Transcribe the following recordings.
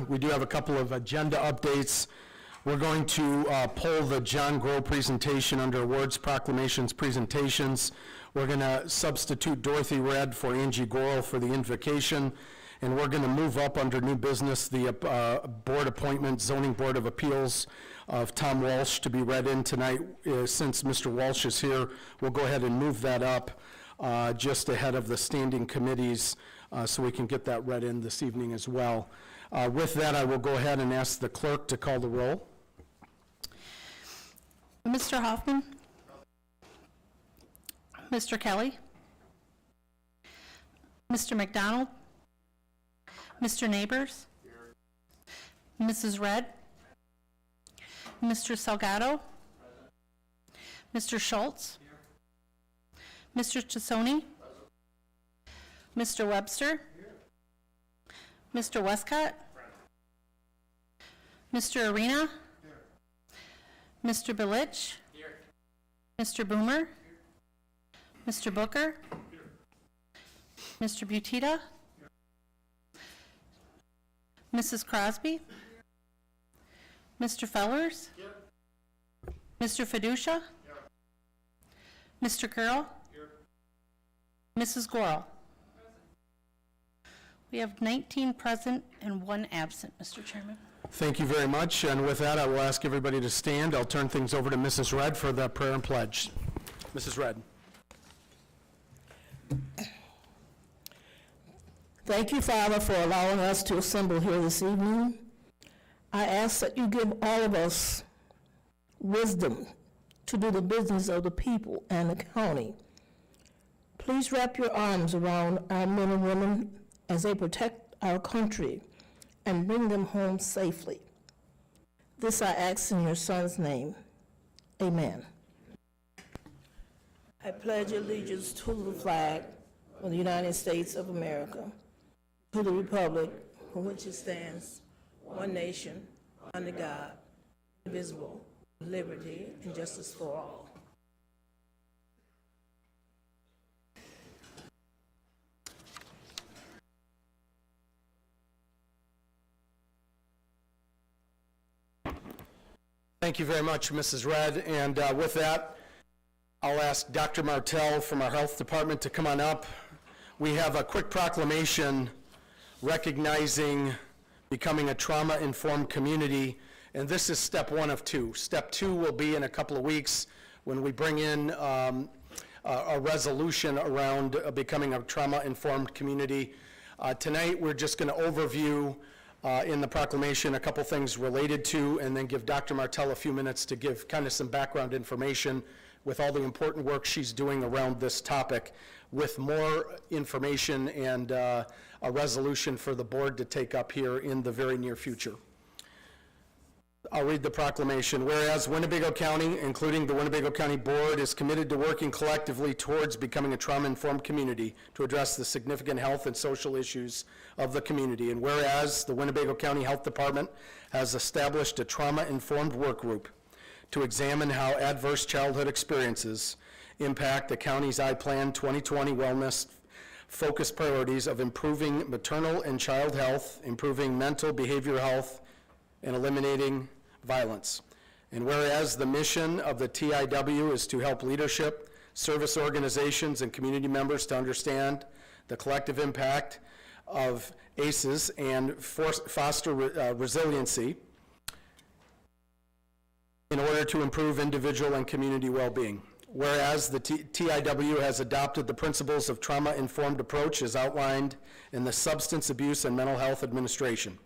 We do have a couple of agenda updates. We're going to pull the John Grow presentation under awards, proclamations, presentations. We're going to substitute Dorothy Red for Angie Gorel for the invocation, and we're going to move up under new business the board appointment, Zoning Board of Appeals of Tom Walsh to be read in tonight. Since Mr. Walsh is here, we'll go ahead and move that up just ahead of the standing committees so we can get that read in this evening as well. With that, I will go ahead and ask the clerk to call the roll. Mr. Hoffman? Mr. Kelly? Mr. McDonald? Mr. Neighbors? Mrs. Red? Mr. Salgado? Mr. Schultz? Mr. Tassoni? Mr. Webster? Mr. Westcott? Mr. Arena? Mr. Belich? Mr. Boomer? Mr. Booker? Mr. Butita? Mrs. Crosby? Mr. Fellers? Mr. Fiducia? Mr. Curl? Mrs. Gorel? We have 19 present and 1 absent, Mr. Chairman. Thank you very much. And with that, I will ask everybody to stand. I'll turn things over to Mrs. Red for the prayer and pledge. Mrs. Red. Thank you, Father, for allowing us to assemble here this evening. I ask that you give all of us wisdom to do the business of the people and the county. Please wrap your arms around our men and women as they protect our country and bring them home safely. This I ask in your Son's name. Amen. I pledge allegiance to the flag of the United States of America, to the republic for which it stands, one nation, under God, indivisible, with liberty and justice for all. Thank you very much, Mrs. Red. And with that, I'll ask Dr. Martell from our health department to come on up. We have a quick proclamation recognizing becoming a trauma-informed community, and this is step 1 of 2. Step 2 will be in a couple of weeks when we bring in a resolution around becoming a trauma-informed community. Tonight, we're just going to overview in the proclamation a couple things related to, and then give Dr. Martell a few minutes to give kind of some background information with all the important work she's doing around this topic, with more information and a resolution for the board to take up here in the very near future. I'll read the proclamation. Whereas Winnebago County, including the Winnebago County Board, is committed to working collectively towards becoming a trauma-informed community to address the significant health and social issues of the community. And whereas the Winnebago County Health Department has established a trauma-informed work group to examine how adverse childhood experiences impact the county's I-Plan 2020 wellness focus priorities of improving maternal and child health, improving mental behavioral health, and eliminating violence. And whereas the mission of the TIW is to help leadership, service organizations, and community members to understand the collective impact of ACEs and foster resiliency in order to improve individual and community well-being. Whereas the TIW has adopted the principles of trauma-informed approach as outlined in the Substance Abuse and Mental Health Administration.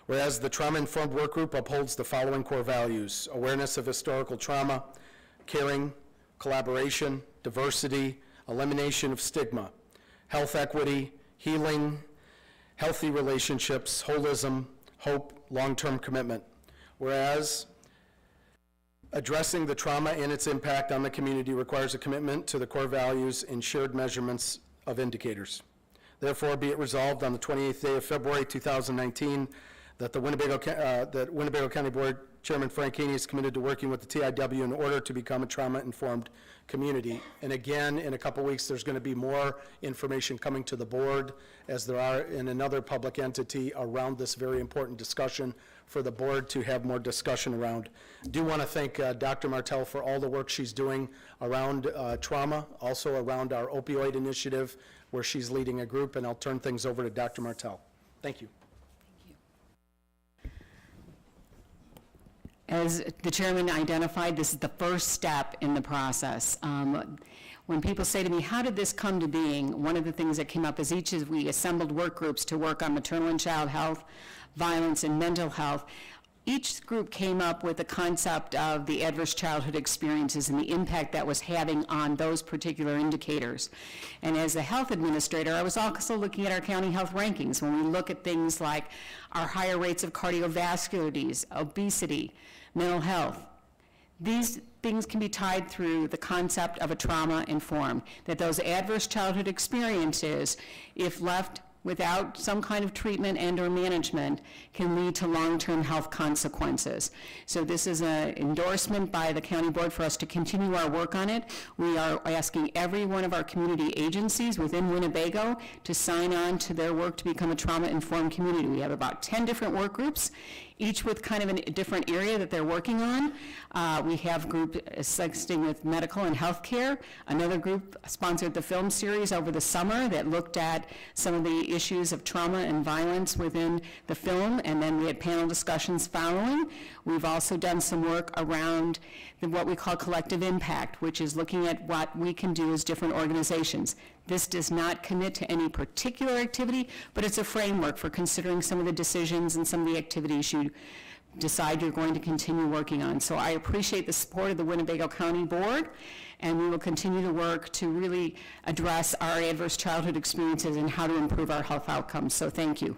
Whereas the Trauma-Informed Work Group upholds the following core values: awareness of historical trauma, caring, collaboration, diversity, elimination of stigma, health equity, healing, healthy relationships, holism, hope, long-term commitment. Whereas addressing the trauma and its impact on the community requires a commitment to the core values and shared measurements of indicators. Therefore, be it resolved on the 28th day of February 2019 that that Winnebago County Board Chairman Frank Haney is committed to working with the TIW in order to become a trauma-informed community. And again, in a couple weeks, there's going to be more information coming to the board, as there are in another public entity, around this very important discussion for the board to have more discussion around. Do want to thank Dr. Martell for all the work she's doing around trauma, also around our opioid initiative, where she's leading a group, and I'll turn things over to Dr. Martell. Thank you. As the chairman identified, this is the first step in the process. When people say to me, how did this come to being, one of the things that came up is we assembled work groups to work on maternal and child health, violence, and mental health. Each group came up with the concept of the adverse childhood experiences and the impact that was having on those particular indicators. And as a health administrator, I was also looking at our county health rankings when we look at things like our higher rates of cardiovascular disease, obesity, mental health. These things can be tied through the concept of a trauma-informed, that those adverse childhood experiences, if left without some kind of treatment and or management, can lead to long-term health consequences. So this is an endorsement by the county board for us to continue our work on it. We are asking every one of our community agencies within Winnebago to sign on to their work to become a trauma-informed community. We have about 10 different work groups, each with kind of a different area that they're working on. We have a group assisting with medical and healthcare. Another group sponsored the film series over the summer that looked at some of the issues of trauma and violence within the film, and then we had panel discussions following. We've also done some work around what we call collective impact, which is looking at what we can do as different organizations. This does not commit to any particular activity, but it's a framework for considering some of the decisions and some of the activities you decide you're going to continue working on. So I appreciate the support of the Winnebago County Board, and we will continue to work to really address our adverse childhood experiences and how to improve our health outcomes. So thank you.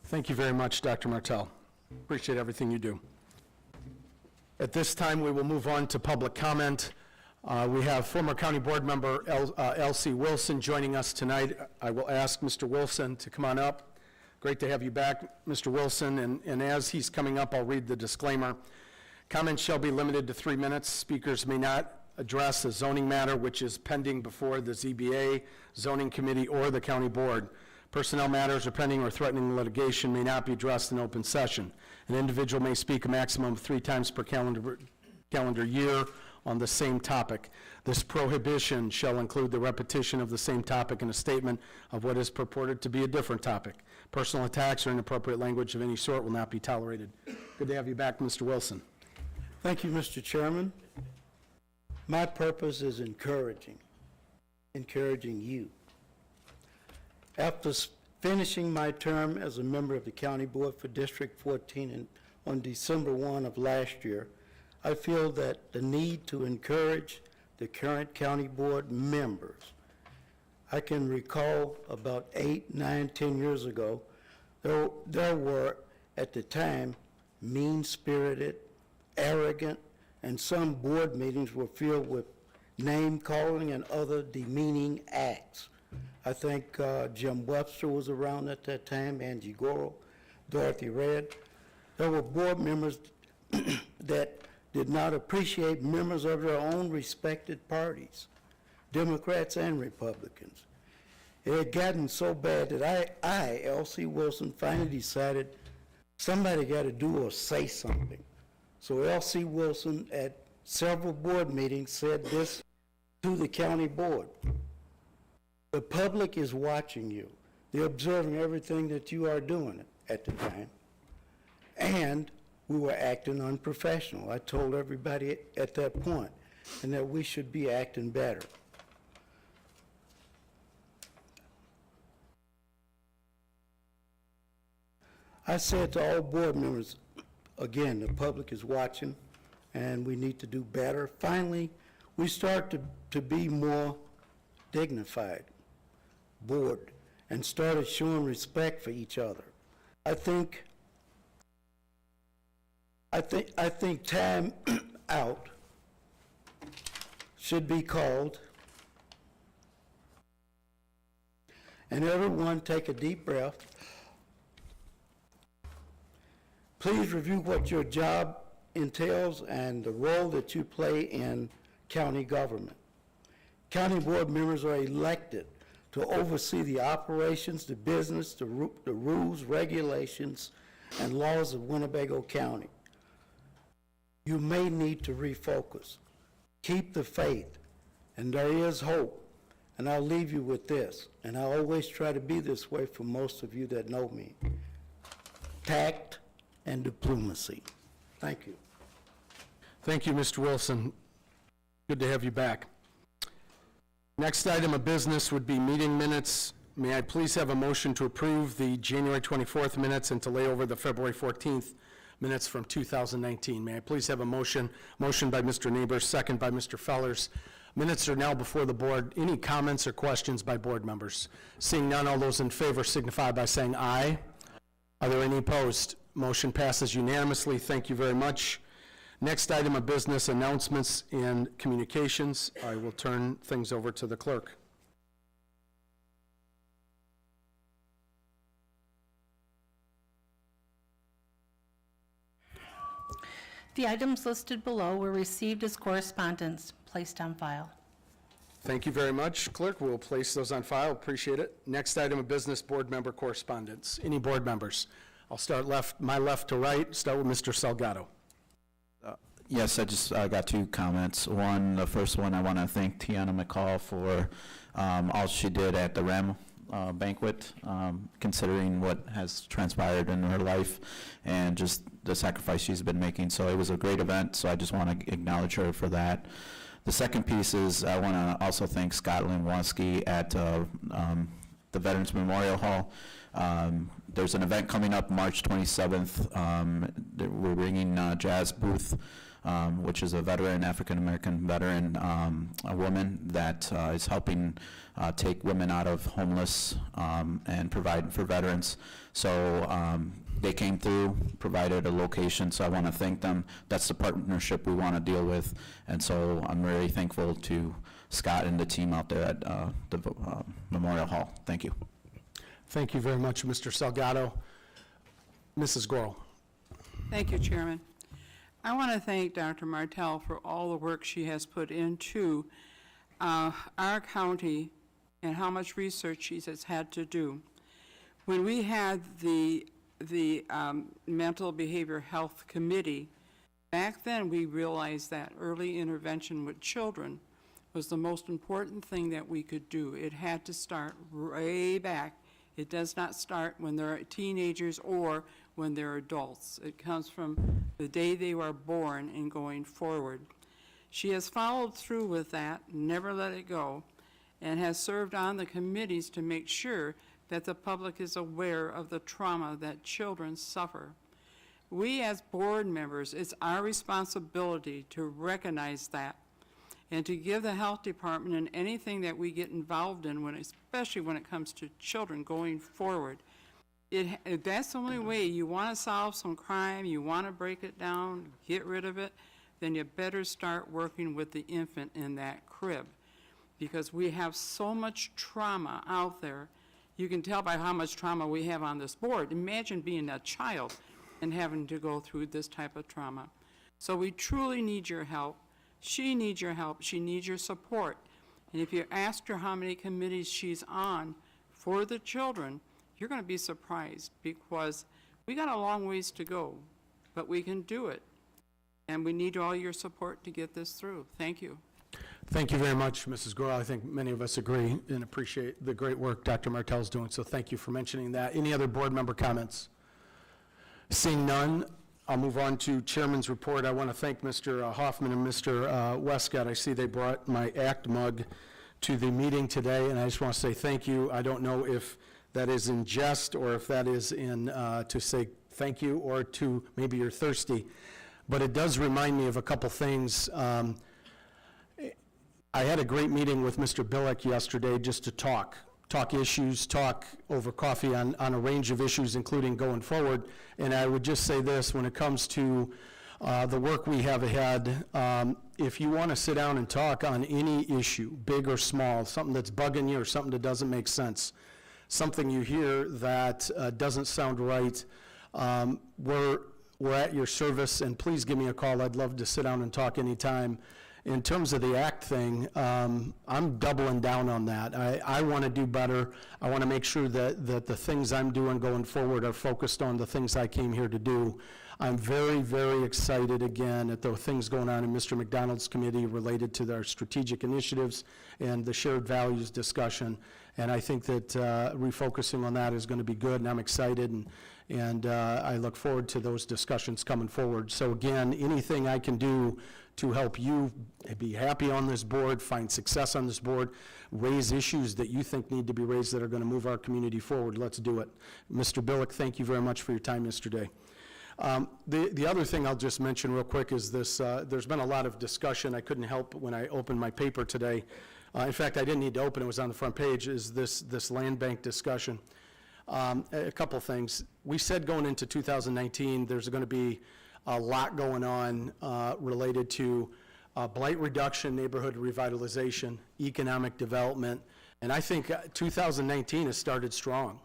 Thank you very much, Dr. Martell. Appreciate everything you do. At this time, we will move on to public comment. We have former county board member Elsie Wilson joining us tonight. I will ask Mr. Wilson to come on up. Great to have you back, Mr. Wilson, and as he's coming up, I'll read the disclaimer. Comments shall be limited to 3 minutes. Speakers may not address a zoning matter which is pending before the ZBA, zoning committee, or the county board. Personnel matters or pending or threatening litigation may not be addressed in open session. An individual may speak a maximum of 3 times per calendar year on the same topic. This prohibition shall include the repetition of the same topic in a statement of what is purported to be a different topic. Personal attacks or inappropriate language of any sort will not be tolerated. Good to have you back, Mr. Wilson. Thank you, Mr. Chairman. My purpose is encouraging you. After finishing my term as a member of the County Board for District 14 on December 1 of last year, I feel that the need to encourage the current county board members. I can recall about 8, 9, 10 years ago, there were, at the time, mean-spirited, arrogant, and some board meetings were filled with name-calling and other demeaning acts. I think Jim Webster was around at that time, Angie Goro, Dorothy Red. There were board members that did not appreciate members of their own respected parties, Democrats and Republicans. It had gotten so bad that I, Elsie Wilson, finally decided somebody got to do or say something. So Elsie Wilson, at several board meetings, said this to the county board. The public is watching you. They're observing everything that you are doing at the time. And we were acting unprofessional. I told everybody at that point, and that we should be acting better. I said to all board members, again, the public is watching, and we need to do better. Finally, we start to be more dignified, board, and started showing respect for each other. I think time out should be called, and everyone take a deep breath Please review what your job entails and the role that you play in county government. County board members are elected to oversee the operations, the business, the rules, regulations, and laws of Winnebago County. You may need to refocus. Keep the faith, and there is hope. And I'll leave you with this, and I always try to be this way for most of you that know me. Tact and diplomacy. Thank you. Thank you, Mr. Wilson. Good to have you back. Next item of business would be meeting minutes. May I please have a motion to approve the January 24th minutes and to lay over the February 14th minutes from 2019? May I please have a motion? Motion by Mr. Neighbors, second by Mr. Fellers. Minutes are now before the board. Any comments or questions by board members? Seeing none, all those in favor signify by saying aye. Are there any opposed? Motion passes unanimously. Thank you very much. Next item of business, announcements and communications. I will turn things over to the clerk. The items listed below were received as correspondence, placed on file. Thank you very much, clerk. We'll place those on file. Appreciate it. Next item of business, board member correspondence. Any board members? I'll start my left to right. Start with Mr. Salgado. Yes, I just got two comments. One, the first one, I want to thank Tiana McCall for all she did at the REM banquet, considering what has transpired in her life and just the sacrifice she's been making. So it was a great event, so I just want to acknowledge her for that. The second piece is I want to also thank Scott Linwoski at the Veterans Memorial Hall. There's an event coming up March 27th. We're bringing Jazz Booth, which is a veteran, African-American veteran, a woman that is helping take women out of homeless and provide for veterans. So they came through, provided a location, so I want to thank them. That's the partnership we want to deal with, and so I'm very thankful to Scott and the team out there at the Memorial Hall. Thank you. Thank you very much, Mr. Salgado. Mrs. Gorel. Thank you, Chairman. I want to thank Dr. Martell for all the work she has put into our county and how much research she has had to do. When we had the Mental Behavior Health Committee, back then we realized that early intervention with children was the most important thing that we could do. It had to start way back. It does not start when they're teenagers or when they're adults. It comes from the day they were born and going forward. She has followed through with that, never let it go, and has served on the committees to make sure that the public is aware of the trauma that children suffer. We as board members, it's our responsibility to recognize that and to give the health department and anything that we get involved in, especially when it comes to children going forward. That's the only way. You want to solve some crime, you want to break it down, get rid of it, then you better start working with the infant in that crib, because we have so much trauma out there. You can tell by how much trauma we have on this board. Imagine being a child and having to go through this type of trauma. So we truly need your help. She needs your help. She needs your support. And if you ask her how many committees she's on for the children, you're going to be surprised, because we got a long ways to go, but we can do it. And we need all your support to get this through. Thank you. Thank you very much, Mrs. Gorel. I think many of us agree and appreciate the great work Dr. Martell is doing, so thank you for mentioning that. Any other board member comments? Seeing none, I'll move on to Chairman's report. I want to thank Mr. Hoffman and Mr. Westcott. I see they brought my ACT mug to the meeting today, and I just want to say thank you. I don't know if that is in jest or if that is in to say thank you, or to maybe you're thirsty. But it does remind me of a couple things. I had a great meeting with Mr. Billick yesterday just to talk issues, talk over coffee on a range of issues, including going forward. And I would just say this, when it comes to the work we have ahead, if you want to sit down and talk on any issue, big or small, something that's bugging you or something that doesn't make sense, something you hear that doesn't sound right, we're at your service, and please give me a call. I'd love to sit down and talk anytime. In terms of the ACT thing, I'm doubling down on that. I want to do better. I want to make sure that the things I'm doing going forward are focused on the things I came here to do. I'm very, very excited again at the things going on in Mr. McDonald's committee related to their strategic initiatives and the shared values discussion. And I think that refocusing on that is going to be good, and I'm excited, and I look forward to those discussions coming forward. So again, anything I can do to help you be happy on this board, find success on this board, raise issues that you think need to be raised that are going to move our community forward, let's do it. Mr. Billick, thank you very much for your time yesterday. The other thing I'll just mention real quick is this, there's been a lot of discussion. I couldn't help when I opened my paper today. In fact, I didn't need to open it was on the front page, is this land bank discussion. A couple things. We said going into 2019, there's going to be a lot going on related to blight reduction, neighborhood revitalization, economic development, and I think 2019 has started strong.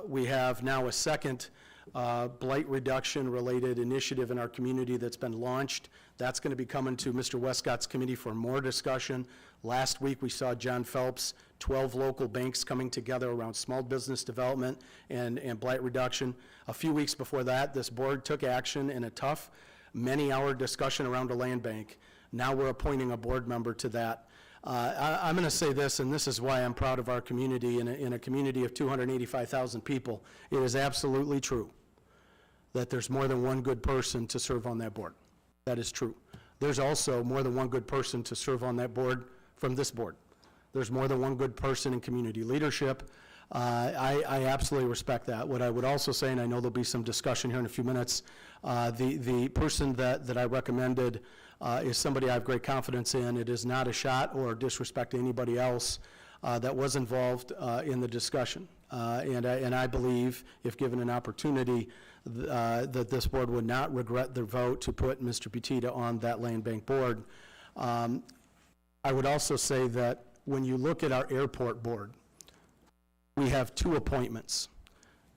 We have now a second blight reduction related initiative in our community that's been launched. That's going to be coming to Mr. Westcott's committee for more discussion. Last week we saw John Phelps, 12 local banks coming together around small business development and blight reduction. A few weeks before that, this board took action in a tough, many-hour discussion around a land bank. Now we're appointing a board member to that. I'm going to say this, and this is why I'm proud of our community. In a community of 285,000 people, it is absolutely true that there's more than one good person to serve on that board. That is true. There's also more than one good person to serve on that board from this board. There's more than one good person in community leadership. I absolutely respect that. What I would also say, and I know there'll be some discussion here in a few minutes, the person that I recommended is somebody I have great confidence in. It is not a shot or disrespect to anybody else that was involved in the discussion. And I believe, if given an opportunity, that this board would not regret their vote to put Mr. Petita on that land bank board. I would also say that when you look at our airport board, we have two appointments.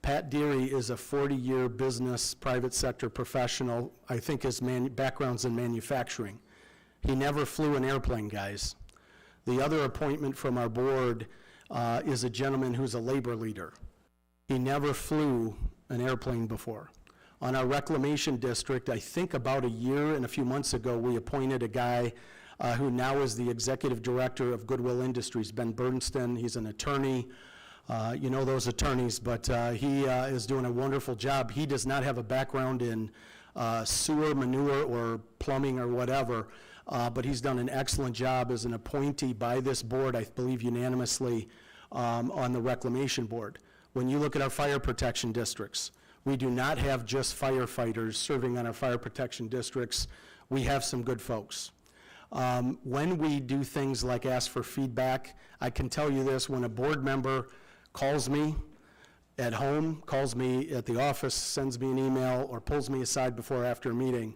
Pat Deary is a 40-year business, private sector professional. I think his background's in manufacturing. He never flew an airplane, guys. The other appointment from our board is a gentleman who's a labor leader. He never flew an airplane before. On our reclamation district, I think about a year and a few months ago, we appointed a guy who now is the executive director of Goodwill Industries, Ben Bernstein. He's an attorney. You know those attorneys, but he is doing a wonderful job. He does not have a background in sewer, manure, or plumbing or whatever, but he's done an excellent job as an appointee by this board, I believe unanimously, on the reclamation board. When you look at our fire protection districts, we do not have just firefighters serving on our fire protection districts. We have some good folks. When we do things like ask for feedback, I can tell you this, when a board member calls me at home, calls me at the office, sends me an email, or pulls me aside before or after a meeting,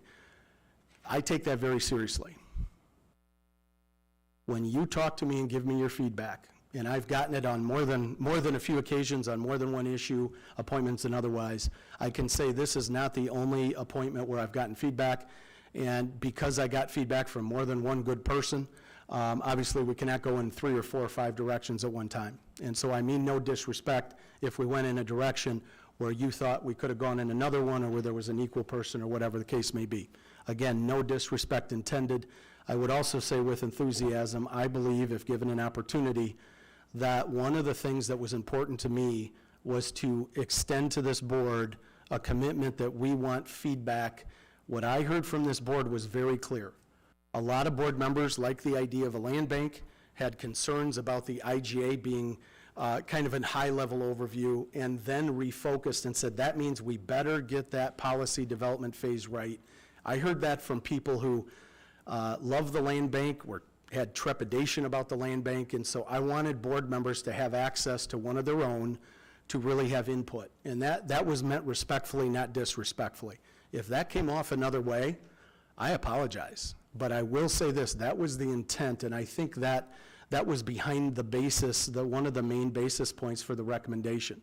I take that very seriously. When you talk to me and give me your feedback, and I've gotten it on more than a few occasions, on more than one issue, appointments and otherwise, I can say this is not the only appointment where I've gotten feedback, and because I got feedback from more than one good person, obviously we cannot go in 3 or 4 or 5 directions at one time. And so I mean no disrespect if we went in a direction where you thought we could have gone in another one, or where there was an equal person, or whatever the case may be. Again, no disrespect intended. I would also say with enthusiasm, I believe, if given an opportunity, that one of the things that was important to me was to extend to this board a commitment that we want feedback. What I heard from this board was very clear. A lot of board members like the idea of a land bank, had concerns about the IGA being kind of a high-level overview, and then refocused and said, that means we better get that policy development phase right. I heard that from people who love the land bank, had trepidation about the land bank, and so I wanted board members to have access to one of their own to really have input. And that was meant respectfully, not disrespectfully. If that came off another way, I apologize. But I will say this, that was the intent, and I think that was behind the basis, one of the main basis points for the recommendation.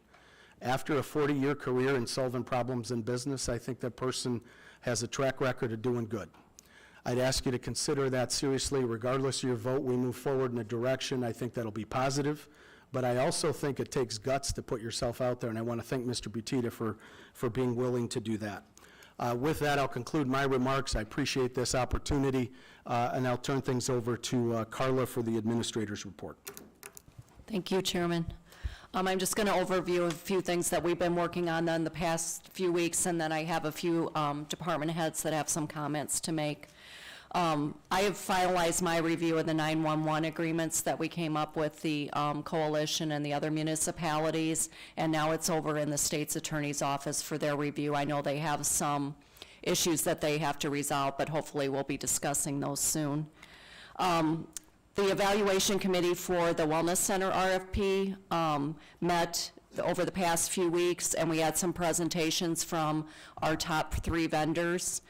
After a 40-year career in solving problems in business, I think that person has a track record of doing good. I'd ask you to consider that seriously. Regardless of your vote, we move forward in a direction I think that'll be positive, but I also think it takes guts to put yourself out there, and I want to thank Mr. Butita for being willing to do that. With that, I'll conclude my remarks. I appreciate this opportunity, and I'll turn things over to Carla for the administrator's report. Thank you, Chairman. I'm just going to overview a few things that we've been working on in the past few weeks, and then I have a few department heads that have some comments to make. I have finalized my review of the 911 agreements that we came up with the coalition and the other municipalities, and now it's over in the state's attorney's office for their review. I know they have some issues that they have to resolve, but hopefully we'll be discussing those soon. The evaluation committee for the Wellness Center RFP met over the past few weeks, and we had some presentations from our top 3 vendors.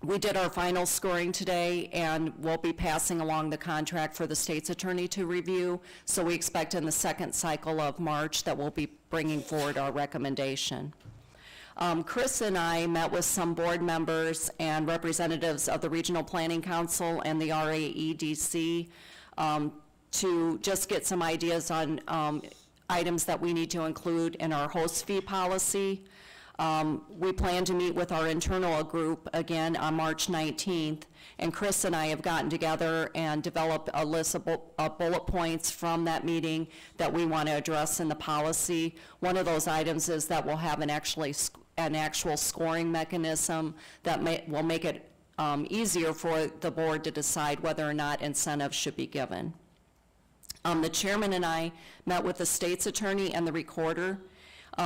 We did our final scoring today, and we'll be passing along the contract for the state's attorney to review. So we expect in the second cycle of March that we'll be bringing forward our recommendation. Chris and I met with some board members and representatives of the Regional Planning Council and the RAEDC to just get some ideas on items that we need to include in our host fee policy. We plan to meet with our internal group again on March 19th, and Chris and I have gotten together and developed a list of bullet points from that meeting that we want to address in the policy. One of those items is that we'll have an actual scoring mechanism that will make it easier for the board to decide whether or not incentives should be given. The chairman and I met with the state's attorney and the recorder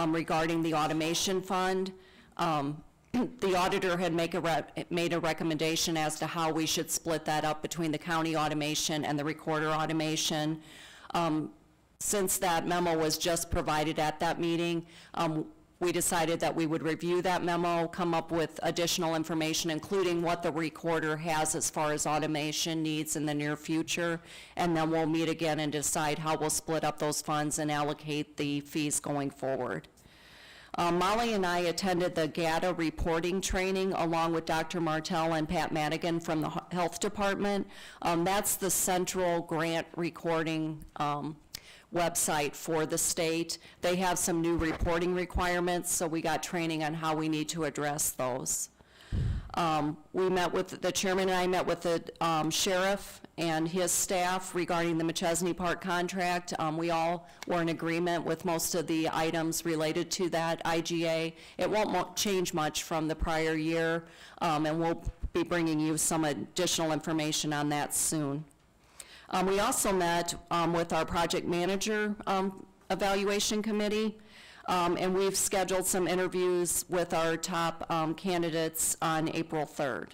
regarding the automation fund. The auditor had made a recommendation as to how we should split that up between the county automation and the recorder automation. Since that memo was just provided at that meeting, we decided that we would review that memo, come up with additional information, including what the recorder has as far as automation needs in the near future, and then we'll meet again and decide how we'll split up those funds and allocate the fees going forward. Molly and I attended the GATA reporting training along with Dr. Martell and Pat Madigan from the Health Department. That's the central grant recording website for the state. They have some new reporting requirements, so we got training on how we need to address those. We met with, the chairman and I met with the sheriff and his staff regarding the McChesney Park contract. We all were in agreement with most of the items related to that IGA. It won't change much from the prior year, and we'll be bringing you some additional information on that soon. We also met with our project manager evaluation committee, and we've scheduled some interviews with our top candidates on April 3rd.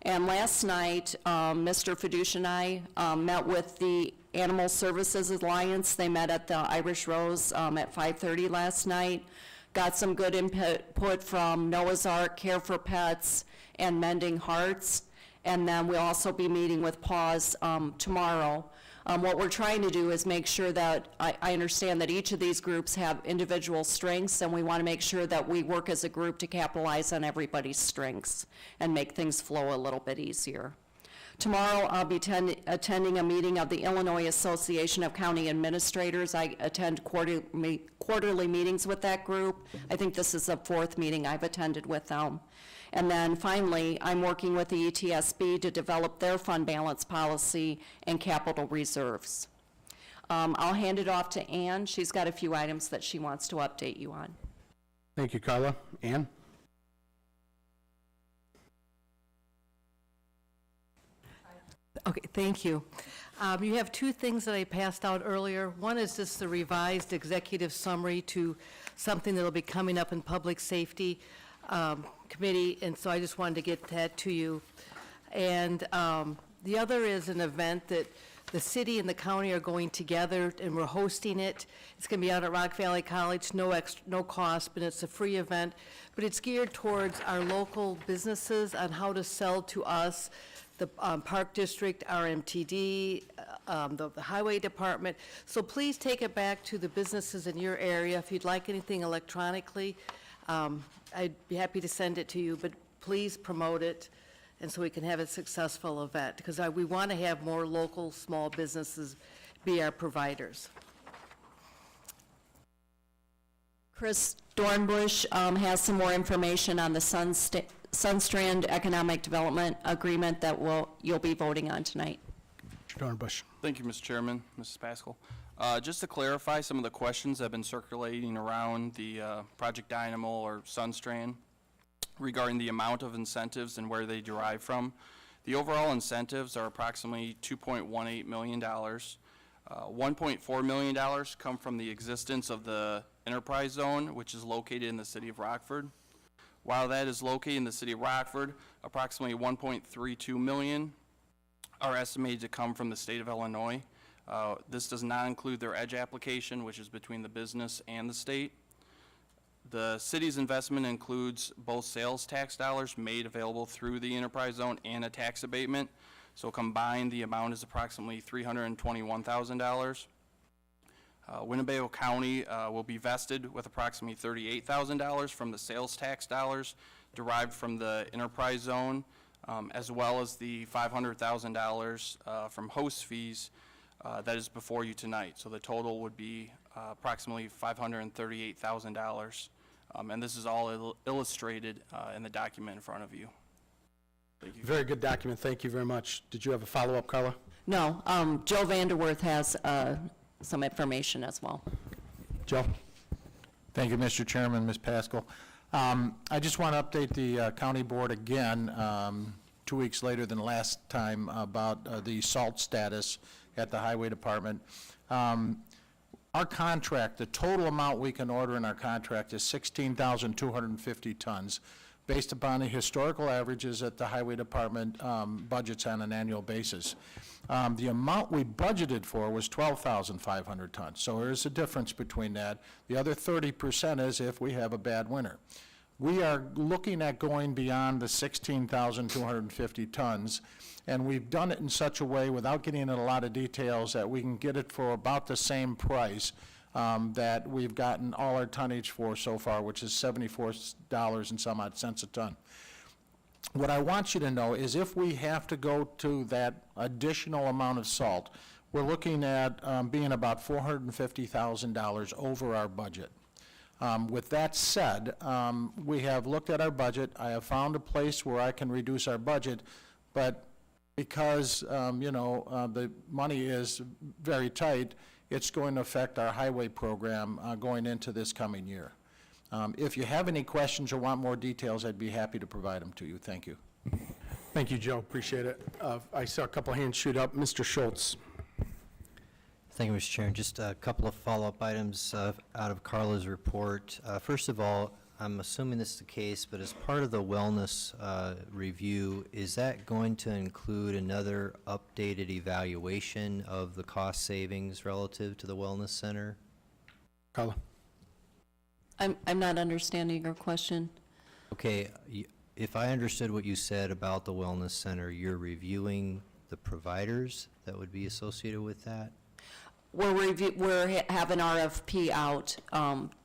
And last night, Mr. Fiducia and I met with the Animal Services Alliance. They met at the Irish Rose at 5:30 last night. Got some good input from Noah's Ark, Care for Pets, and Mending Hearts. And then we'll also be meeting with PAWS tomorrow. What we're trying to do is make sure that, I understand that each of these groups have individual strengths, and we want to make sure that we work as a group to capitalize on everybody's strengths and make things flow a little bit easier. Tomorrow, I'll be attending a meeting of the Illinois Association of County Administrators. I attend quarterly meetings with that group. I think this is the 4th meeting I've attended with them. And then finally, I'm working with the ETSB to develop their fund balance policy and capital reserves. I'll hand it off to Ann. She's got a few items that she wants to update you on. Thank you, Carla. Ann? Okay, thank you. You have 2 things that I passed out earlier. One is just the revised executive summary to something that'll be coming up in Public Safety Committee, and so I just wanted to get that to you. And the other is an event that the city and the county are going together, and we're hosting it. It's going to be out at Rock Valley College, no cost, but it's a free event. But it's geared towards our local businesses on how to sell to us, the Park District, RMTD, the highway department. So please take it back to the businesses in your area. If you'd like anything electronically, I'd be happy to send it to you, but please promote it, and so we can have a successful event, because we want to have more local, small businesses be our providers. Chris Dornbush has some more information on the Sunstrand Economic Development Agreement that you'll be voting on tonight. Mr. Dornbush. Thank you, Mr. Chairman, Mrs. Pascal. Just to clarify some of the questions that have been circulating around the Project Dynamo or Sunstrand regarding the amount of incentives and where they derive from. The overall incentives are approximately $2.18 million. $1.4 million come from the existence of the enterprise zone, which is located in the city of Rockford. While that is located in the city of Rockford, approximately $1.32 million are estimated to come from the state of Illinois. This does not include their EDGE application, which is between the business and the state. The city's investment includes both sales tax dollars made available through the enterprise zone and a tax abatement. So combined, the amount is approximately $321,000. Winnebago County will be vested with approximately $38,000 from the sales tax dollars derived from the enterprise zone, as well as the $500,000 from host fees that is before you tonight. So the total would be approximately $538,000. And this is all illustrated in the document in front of you. Thank you. Very good document. Thank you very much. Did you have a follow-up, Carla? No, Joe Vanderwerth has some information as well. Joe? Thank you, Mr. Chairman, Ms. Pascal. I just want to update the county board again, 2 weeks later than last time, about the salt status at the highway department. Our contract, the total amount we can order in our contract is 16,250 tons, based upon the historical averages that the highway department budgets on an annual basis. The amount we budgeted for was 12,500 tons, so there is a difference between that. The other 30% is if we have a bad winter. We are looking at going beyond the 16,250 tons, and we've done it in such a way, without getting into a lot of details, that we can get it for about the same price that we've gotten all our tonnage for so far, which is $74 and some odd cents a ton. What I want you to know is if we have to go to that additional amount of salt, we're looking at being about $450,000 over our budget. With that said, we have looked at our budget. I have found a place where I can reduce our budget, but because, the money is very tight, it's going to affect our highway program going into this coming year. If you have any questions or want more details, I'd be happy to provide them to you. Thank you. Thank you, Joe. Appreciate it. I saw a couple hands shoot up. Mr. Schultz. Thank you, Mr. Chairman. Just a couple of follow-up items out of Carla's report. First of all, I'm assuming this is the case, but as part of the wellness review, is that going to include another updated evaluation of the cost savings relative to the wellness center? Carla. I'm not understanding your question. Okay, if I understood what you said about the wellness center, you're reviewing the providers that would be associated with that? We're have an RFP out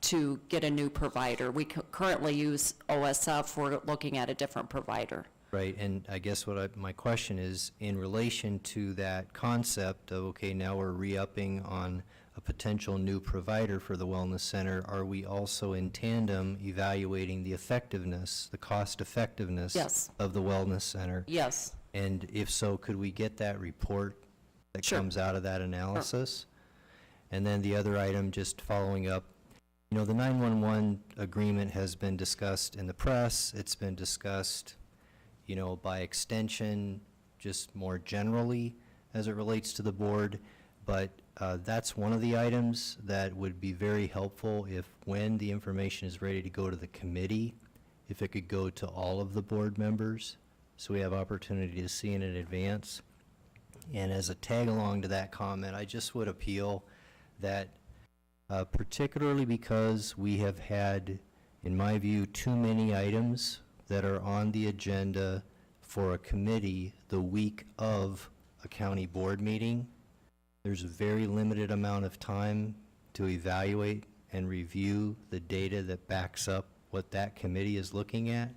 to get a new provider. We currently use OSF. We're looking at a different provider. Right, and I guess my question is, in relation to that concept of, okay, now we're re-upping on a potential new provider for the wellness center, are we also in tandem evaluating the effectiveness, the cost effectiveness Yes. of the wellness center? Yes. And if so, could we get that report that Sure. comes out of that analysis? And then the other item, just following up, the 911 agreement has been discussed in the press. It's been discussed, by extension, just more generally as it relates to the board. But that's one of the items that would be very helpful if, when the information is ready to go to the committee, if it could go to all of the board members, so we have opportunity to see it in advance. And as a tag along to that comment, I just would appeal that particularly because we have had, in my view, too many items that are on the agenda for a committee the week of a county board meeting, There's a very limited amount of time to evaluate and review the data that backs up what that committee is looking at.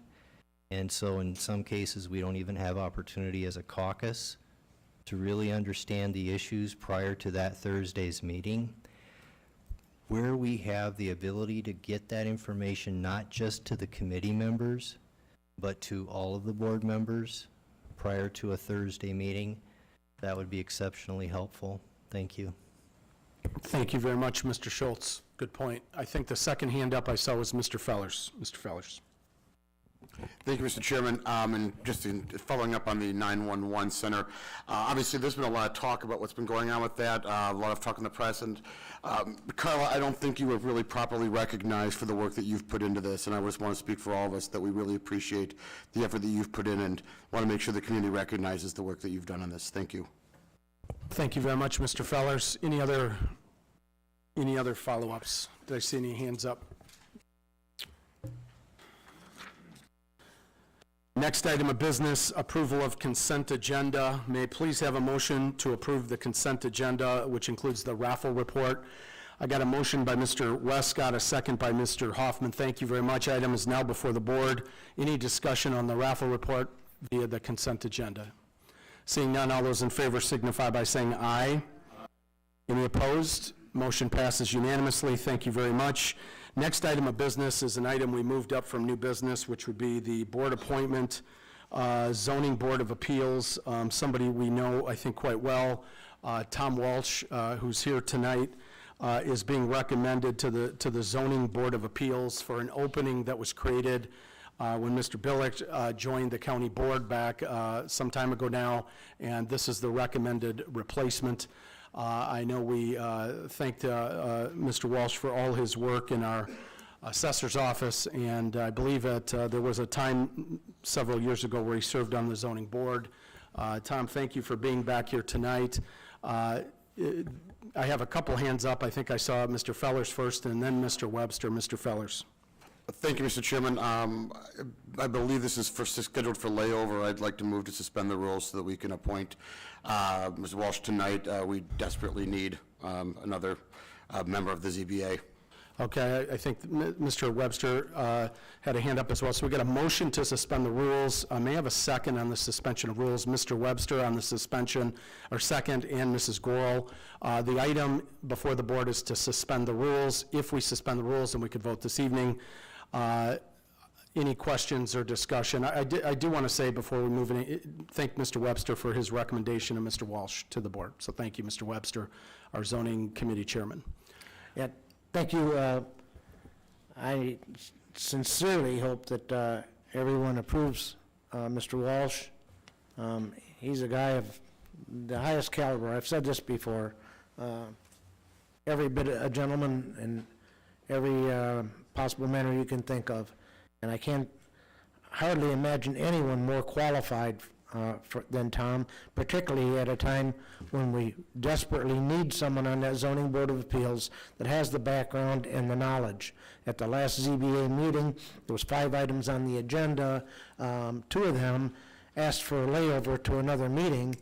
And so in some cases, we don't even have opportunity as a caucus to really understand the issues prior to that Thursday's meeting. Where we have the ability to get that information not just to the committee members, but to all of the board members prior to a Thursday meeting, that would be exceptionally helpful. Thank you. Thank you very much, Mr. Schultz. Good point. I think the second hand up I saw was Mr. Fellers. Mr. Fellers. Thank you, Mr. Chairman. And just following up on the 911 center, obviously there's been a lot of talk about what's been going on with that, a lot of talk in the press. And Carla, I don't think you have really properly recognized for the work that you've put into this. And I just want to speak for all of us that we really appreciate the effort that you've put in and want to make sure the community recognizes the work that you've done on this. Thank you. Thank you very much, Mr. Fellers. Any other follow-ups? Did I see any hands up? Next item of business, approval of consent agenda. May I please have a motion to approve the consent agenda, which includes the raffle report. I got a motion by Mr. Westcott, a second by Mr. Hoffman. Thank you very much. Item is now before the board. Any discussion on the raffle report via the consent agenda? Seeing none, all those in favor signify by saying aye. Any opposed? Motion passes unanimously. Thank you very much. Next item of business is an item we moved up from new business, which would be the board appointment, zoning board of appeals. Somebody we know, I think, quite well, Tom Walsh, who's here tonight, is being recommended to the zoning board of appeals for an opening that was created when Mr. Billick joined the county board back some time ago now, and this is the recommended replacement. I know we thanked Mr. Walsh for all his work in our assessor's office, and I believe that there was a time several years ago where he served on the zoning board. Tom, thank you for being back here tonight. I have a couple hands up. I think I saw Mr. Fellers first, and then Mr. Webster. Mr. Fellers. Thank you, Mr. Chairman. I believe this is scheduled for layover. I'd like to move to suspend the rules so that we can appoint Ms. Walsh tonight. We desperately need another member of the ZBA. Okay, I think Mr. Webster had a hand up as well. So we got a motion to suspend the rules. May I have a second on the suspension of rules? Mr. Webster on the suspension, or second, and Mrs. Gorel. The item before the board is to suspend the rules. If we suspend the rules, then we could vote this evening. Any questions or discussion? I do want to say before we move in, thank Mr. Webster for his recommendation of Mr. Walsh to the board. So thank you, Mr. Webster, our zoning committee chairman. Yeah, thank you. I sincerely hope that everyone approves Mr. Walsh. He's a guy of the highest caliber. I've said this before. Every bit a gentleman in every possible manner you can think of. And I can't hardly imagine anyone more qualified than Tom, particularly at a time when we desperately need someone on that zoning board of appeals that has the background and the knowledge. At the last ZBA meeting, there was 5 items on the agenda. 2 of them asked for a layover to another meeting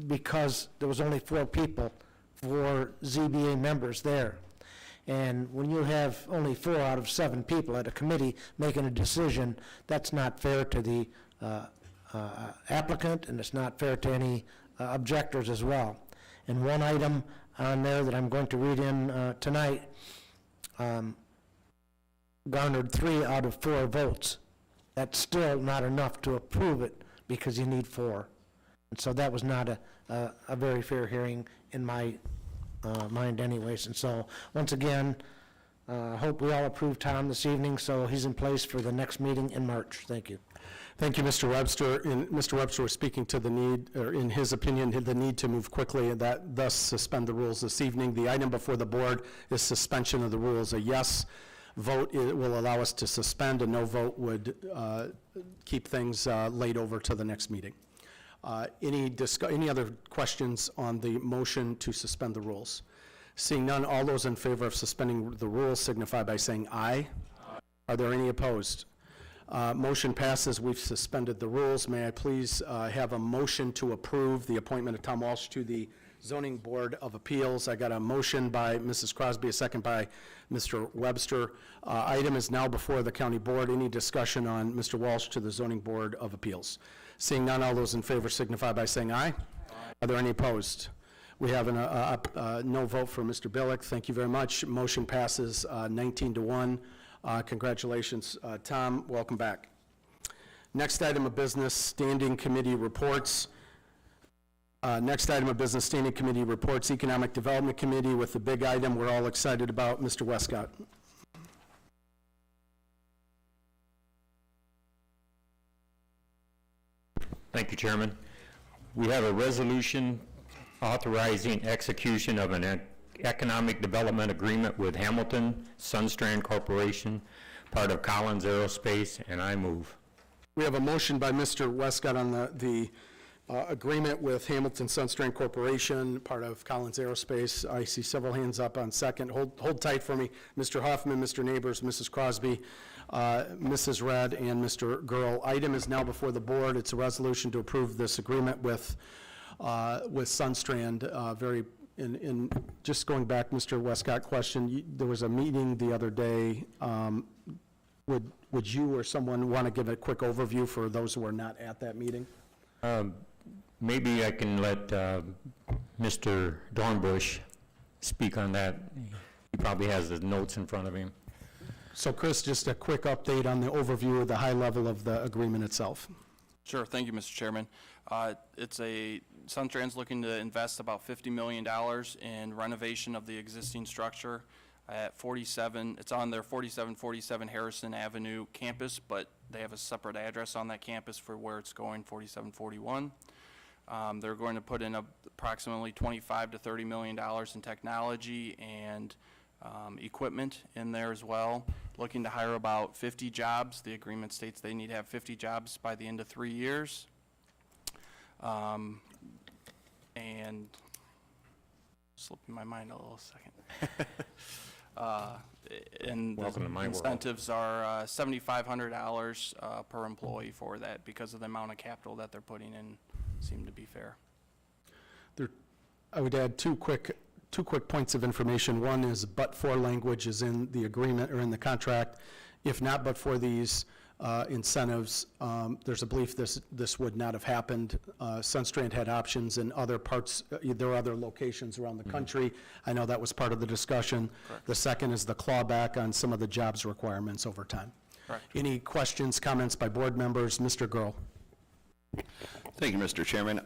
because there was only 4 people, 4 ZBA members there. And when you have only 4 out of 7 people at a committee making a decision, that's not fair to the applicant, and it's not fair to any objectors as well. And one item on there that I'm going to read in tonight garnered 3 out of 4 votes. That's still not enough to approve it because you need 4. And so that was not a very fair hearing in my mind anyways. And so, once again, hope we all approve Tom this evening so he's in place for the next meeting in March. Thank you. Thank you, Mr. Webster. And Mr. Webster was speaking to the need, or in his opinion, the need to move quickly and that thus suspend the rules this evening. The item before the board is suspension of the rules. A yes vote will allow us to suspend, a no vote would keep things laid over to the next meeting. Any other questions on the motion to suspend the rules? Seeing none, all those in favor of suspending the rules signify by saying aye. Aye. Are there any opposed? Motion passes. We've suspended the rules. May I please have a motion to approve the appointment of Tom Walsh to the Zoning Board of Appeals. I got a motion by Mrs. Crosby, a second by Mr. Webster. Item is now before the county board. Any discussion on Mr. Walsh to the Zoning Board of Appeals? Seeing none, all those in favor signify by saying aye. Are there any opposed? We have a no vote for Mr. Billick. Thank you very much. Motion passes 19-1. Congratulations, Tom. Welcome back. Next item of business, standing committee reports. Standing committee reports, Economic Development Committee with the big item we're all excited about, Mr. Westcott. Thank you, Chairman. We have a resolution authorizing execution of an economic development agreement with Hamilton Sunstrand Corporation, part of Collins Aerospace, and I move. We have a motion by Mr. Westcott on the agreement with Hamilton Sunstrand Corporation, part of Collins Aerospace. I see several hands up on second. Hold tight for me. Mr. Hoffman, Mr. Neighbors, Mrs. Crosby, Mrs. Red, and Mr. Gurl. Item is now before the board. It's a resolution to approve this agreement with Sunstrand. Just going back, Mr. Westcott, question, there was a meeting the other day. Would you or someone want to give a quick overview for those who are not at that meeting? Maybe I can let Mr. Dornbush speak on that. He probably has the notes in front of him. So Chris, just a quick update on the overview of the high level of the agreement itself. Sure, thank you, Mr. Chairman. Sunstrand's looking to invest about $50 million in renovation of the existing structure at 47, it's on their 4747 Harrison Avenue campus, but they have a separate address on that campus for where it's going, 4741. They're going to put in approximately $25 to $30 million in technology and equipment in there as well. Looking to hire about 50 jobs. The agreement states they need to have 50 jobs by the end of 3 years. And slipping my mind a little second. And Welcome to my world. Incentives are $7,500 per employee for that because of the amount of capital that they're putting in. Seem to be fair. I would add two quick points of information. One is but-for language is in the agreement or in the contract. If not but for these incentives, there's a belief this would not have happened. Sunstrand had options in other parts. There are other locations around the country. I know that was part of the discussion. Correct. The second is the clawback on some of the jobs requirements over time. Correct. Any questions, comments by board members? Mr. Gurl. Thank you, Mr. Chairman.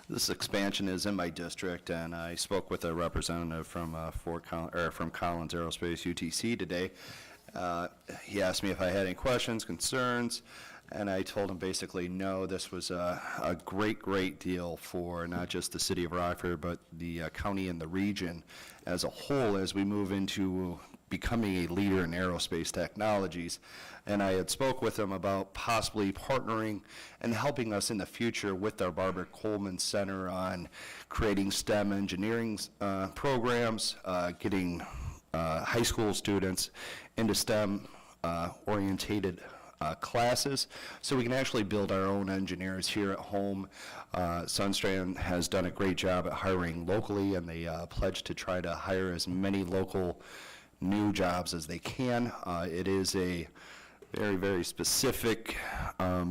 This expansion is in my district, and I spoke with a representative from Collins Aerospace UTC today. He asked me if I had any questions, concerns, and I told him basically no. This was a great deal for not just the city of Rockford, but the county and the region as a whole as we move into becoming a leader in aerospace technologies. And I had spoke with him about possibly partnering and helping us in the future with our Barbara Coleman Center on creating STEM engineering programs, getting high school students into STEM orientated classes, so we can actually build our own engineers here at home. Sunstrand has done a great job at hiring locally, and they pledge to try to hire as many local new jobs as they can. It is a very specific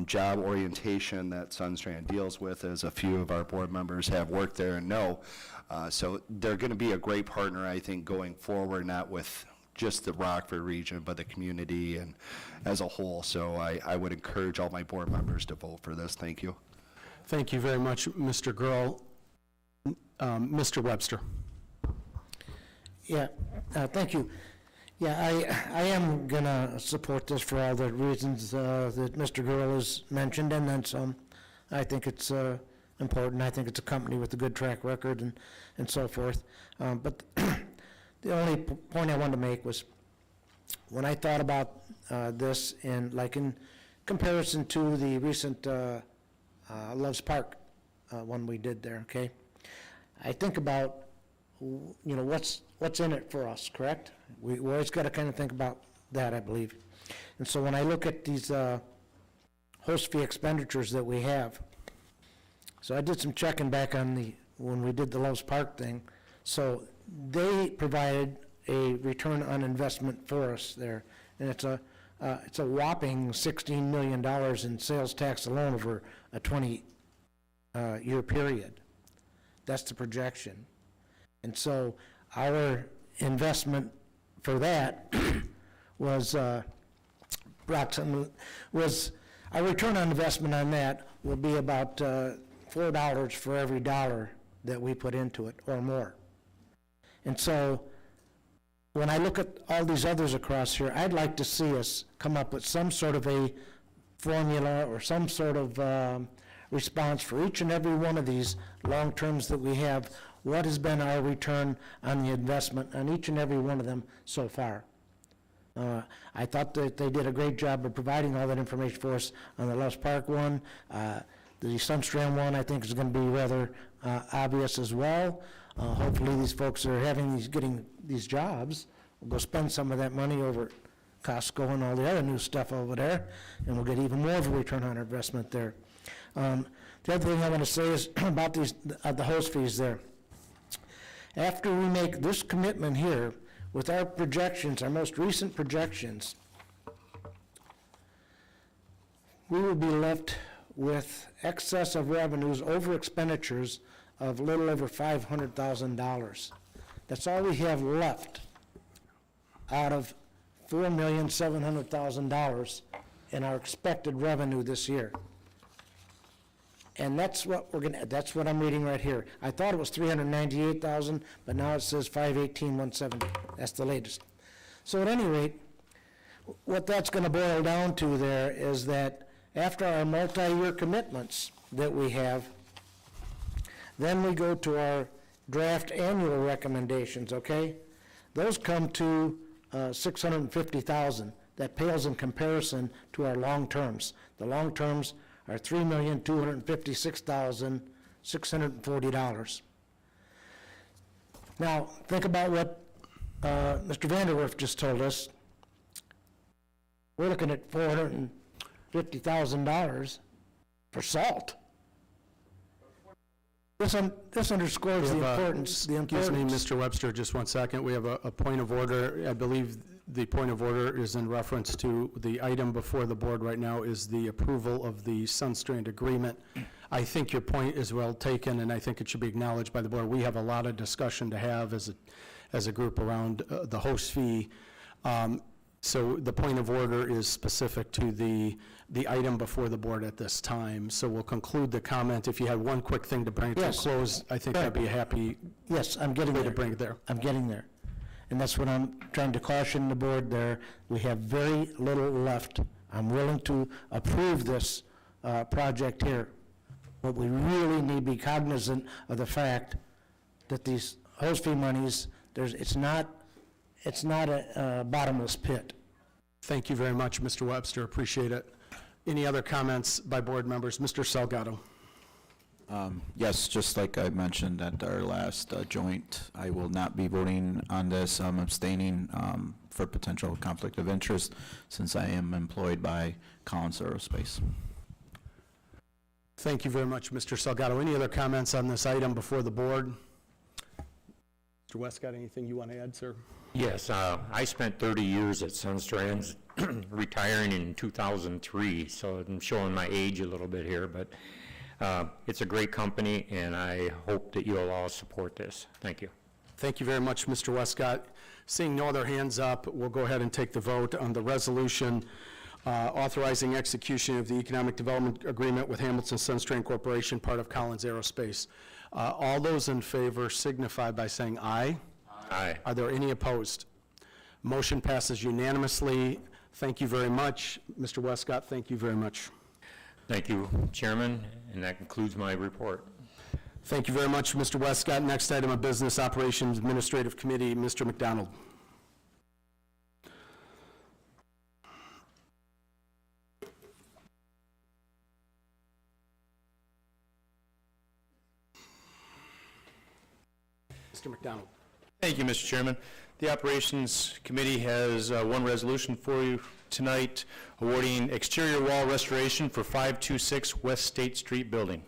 job orientation that Sunstrand deals with, as a few of our board members have worked there and know. So they're going to be a great partner, I think, going forward, not with just the Rockford region, but the community and as a whole. So I would encourage all my board members to vote for this. Thank you. Thank you very much, Mr. Gurl. Mr. Webster. Yeah, thank you. Yeah, I am going to support this for all the reasons that Mr. Gurl has mentioned, and then some. I think it's important. I think it's a company with a good track record and so forth. But the only point I wanted to make was when I thought about this in comparison to the recent Loves Park one we did there, okay? I think about, what's in it for us, correct? We always got to kind of think about that, I believe. And so when I look at these host fee expenditures that we have, so I did some checking back on the when we did the Lowe's Park thing. So they provided a return on investment for us there. And it's a whopping $16 million in sales tax alone over a 20-year period. That's the projection. And so our investment for that was approximately, our return on investment on that will be about $4 for every dollar that we put into it or more. And so when I look at all these others across here, I'd like to see us come up with some sort of a formula or some sort of response for each and every one of these long terms that we have. What has been our return on the investment on each and every one of them so far? I thought that they did a great job of providing all that information for us on the Lowe's Park one. The Sunstrand one, I think, is going to be rather obvious as well. Hopefully these folks that are getting these jobs will go spend some of that money over at Costco and all the other new stuff over there, and we'll get even more of a return on our investment there. The other thing I want to say is about the host fees there. After we make this commitment here, with our projections, our most recent projections, we will be left with excess of revenues over expenditures of a little over $500,000. That's all we have left out of $4,700,000 in our expected revenue this year. And that's what that's what I'm reading right here. I thought it was $398,000, but now it says $518,170. That's the latest. So at any rate, what that's going to boil down to there is that after our multi-year commitments that we have, then we go to our draft annual recommendations, okay? Those come to $650,000. That pales in comparison to our long terms. The long terms are $3,256,640. Now, think about what Mr. Vanderwerf just told us. We're looking at $450,000 for salt. This underscores the importance. Excuse me, Mr. Webster, just 1 second. We have a point of order. I believe the point of order is in reference to the item before the board right now is the approval of the Sunstrand agreement. I think your point is well taken, and I think it should be acknowledged by the board. We have a lot of discussion to have as a group around the host fee. So the point of order is specific to the item before the board at this time. So we'll conclude the comment. If you had one quick thing to bring it to a close, I think I'd be happy. Yes, I'm getting there. To bring it there. I'm getting there. And that's what I'm trying to caution the board there. We have very little left. I'm willing to approve this project here. But we really need to be cognizant of the fact that these host fee monies, it's not a bottomless pit. Thank you very much, Mr. Webster. Appreciate it. Any other comments by board members? Mr. Salgado. Yes, just like I mentioned at our last joint, I will not be voting on this. I'm abstaining for potential conflict of interest since I am employed by Collins Aerospace. Thank you very much, Mr. Salgado. Any other comments on this item before the board? Mr. Westcott, anything you want to add, sir? Yes, I spent 30 years at Sunstrand, retiring in 2003, so I'm showing my age a little bit here, but it's a great company, and I hope that you'll all support this. Thank you. Thank you very much, Mr. Westcott. Seeing no other hands up, we'll go ahead and take the vote on the resolution authorizing execution of the Economic Development Agreement with Hamilton Sunstrand Corporation, part of Collins Aerospace. All those in favor signify by saying aye. Aye. Are there any opposed? Motion passes unanimously. Thank you very much. Mr. Westcott, thank you very much. Thank you, Chairman, and that concludes my report. Thank you very much, Mr. Westcott. Next item of business, Operations Administrative Committee, Mr. McDonald. Mr. McDonald. Thank you, Mr. Chairman. The Operations Committee has one resolution for you tonight, awarding exterior wall restoration for 526 West State Street building.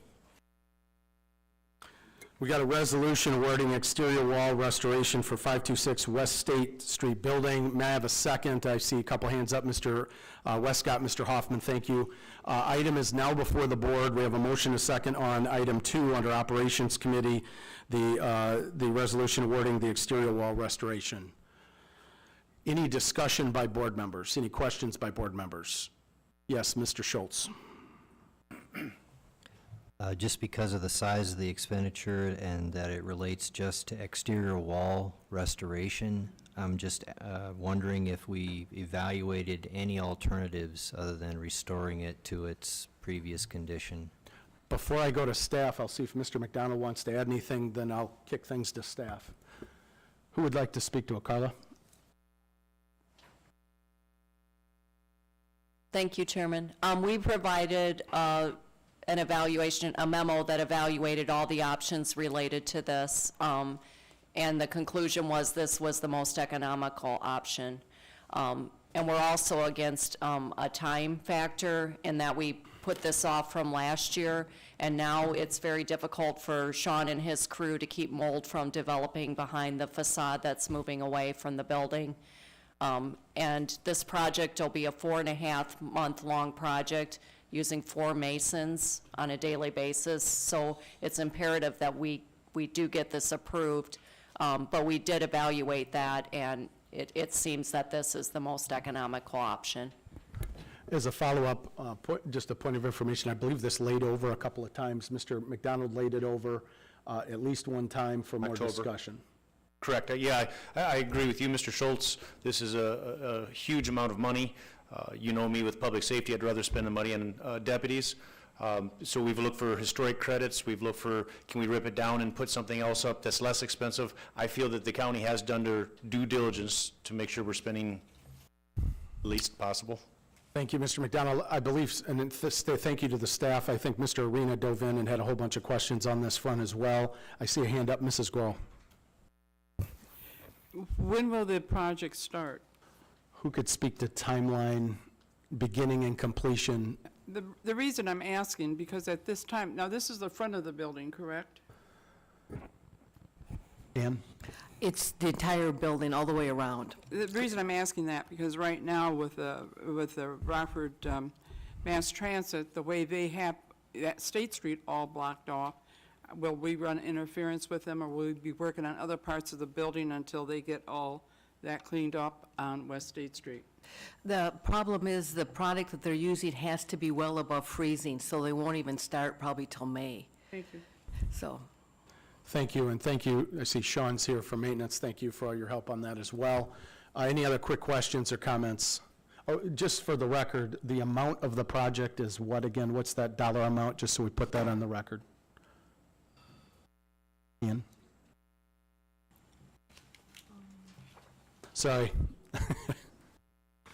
We got a resolution awarding exterior wall restoration for 526 West State Street building. May I have a second? I see a couple hands up. Mr. Westcott, Mr. Hoffman, thank you. Item is now before the board. We have a motion, a second on item 2 under Operations Committee, the resolution awarding the exterior wall restoration. Any discussion by board members? Any questions by board members? Yes, Mr. Schultz. Just because of the size of the expenditure and that it relates just to exterior wall restoration, I'm just wondering if we evaluated any alternatives other than restoring it to its previous condition. Before I go to staff, I'll see if Mr. McDonald wants to add anything, then I'll kick things to staff. Who would like to speak to it, Carla? Thank you, Chairman. We provided an evaluation, a memo that evaluated all the options related to this, and the conclusion was this was the most economical option. And we're also against a time factor in that we put this off from last year, and now it's very difficult for Sean and his crew to keep mold from developing behind the facade that's moving away from the building. And this project will be a 4.5-month-long project using 4 masons on a daily basis. So it's imperative that we do get this approved. But we did evaluate that, and it seems that this is the most economical option. As a follow-up, just a point of information, I believe this laid over a couple of times. Mr. McDonald laid it over at least one time for more discussion. Correct. Yeah, I agree with you, Mr. Schultz. This is a huge amount of money. You know me with public safety. I'd rather spend the money on deputies. So we've looked for historic credits. We've looked for, can we rip it down and put something else up that's less expensive? I feel that the county has done their due diligence to make sure we're spending the least possible. Thank you, Mr. McDonald. I believe, and thank you to the staff. I think Mr. Arena dove in and had a whole bunch of questions on this front as well. I see a hand up, Mrs. Grohl. When will the project start? Who could speak to timeline, beginning and completion? The reason I'm asking, because at this time, now this is the front of the building, correct? Ann? It's the entire building, all the way around. The reason I'm asking that, because right now with the Rockford Mass Transit, the way they have that State Street all blocked off, will we run interference with them, or will we be working on other parts of the building until they get all that cleaned up on West State Street? The problem is the product that they're using has to be well above freezing, so they won't even start probably till May. Thank you. So, Thank you, and thank you. I see Sean's here for maintenance. Thank you for all your help on that as well. Any other quick questions or comments? Oh, just for the record, the amount of the project is what again? What's that dollar amount, just so we put that on the record? Ian? Sorry.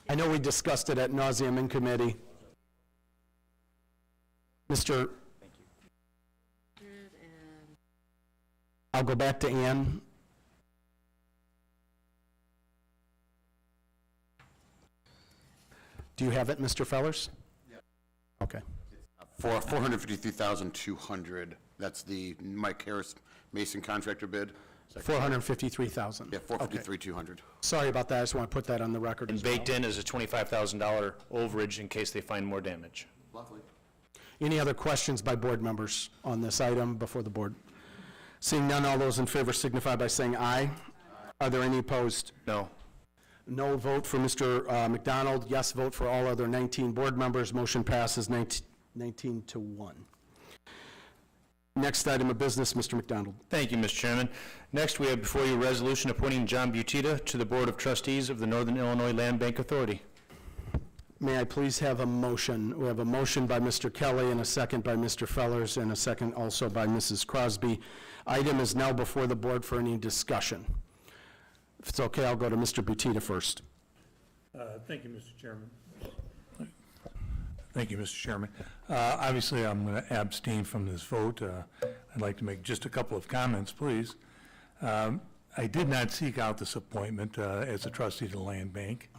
I know we discussed it at nauseam in committee. Mr. I'll go back to Ann. Do you have it, Mr. Fellers? Yep. Okay. For $453,200, that's the Mike Harris Mason contractor bid. $453,000. Yeah, $453,200. Sorry about that. I just want to put that on the record And as well. baked in is a $25,000 overage in case they find more damage. Lovely. Any other questions by board members on this item before the board? Seeing none, all those in favor signify by saying aye. Are there any opposed? No. No vote for Mr. McDonald. Yes vote for all other 19 board members. Motion passes 19-1. Next item of business, Mr. McDonald. Thank you, Mr. Chairman. Next, we have before you a resolution appointing John Butita to the Board of Trustees of the Northern Illinois Land Bank Authority. May I please have a motion? We have a motion by Mr. Kelly and a second by Mr. Fellers and a second also by Mrs. Crosby. Item is now before the board for any discussion. If it's okay, I'll go to Mr. Butita first. Thank you, Mr. Chairman. Thank you, Mr. Chairman. Obviously, I'm going to abstain from this vote. I'd like to make just a couple of comments, please. I did not seek out this appointment as a trustee of the Land Bank,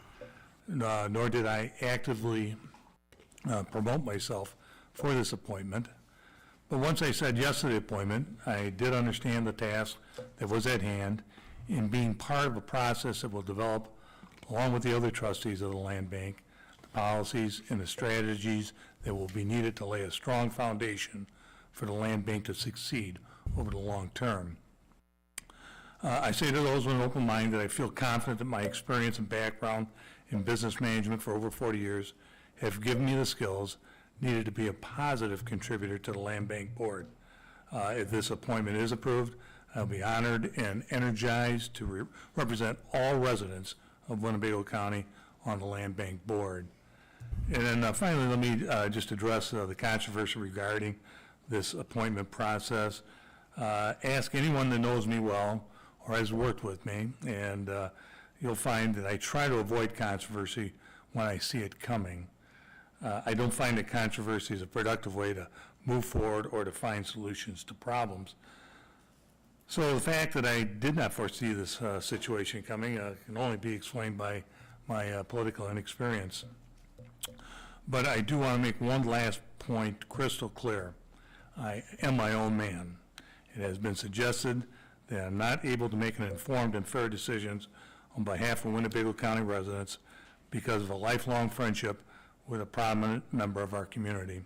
nor did I actively promote myself for this appointment. But once I said yes to the appointment, I did understand the task that was at hand in being part of a process that will develop, along with the other trustees of the land bank, the policies and the strategies that will be needed to lay a strong foundation for the land bank to succeed over the long term. I say to those with an open mind that I feel confident that my experience and background in business management for over 40 years have given me the skills needed to be a positive contributor to the Land Bank Board. If this appointment is approved, I'll be honored and energized to represent all residents of Winnebago County on the Land Bank Board. And then finally, let me just address the controversy regarding this appointment process. Ask anyone that knows me well or has worked with me, and you'll find that I try to avoid controversy when I see it coming. I don't find that controversy is a productive way to move forward or to find solutions to problems. So the fact that I did not foresee this situation coming can only be explained by my political inexperience. But I do want to make one last point crystal clear. I am my own man. It has been suggested that I'm not able to make an informed and fair decisions on behalf of Winnebago County residents because of a lifelong friendship with a prominent member of our community.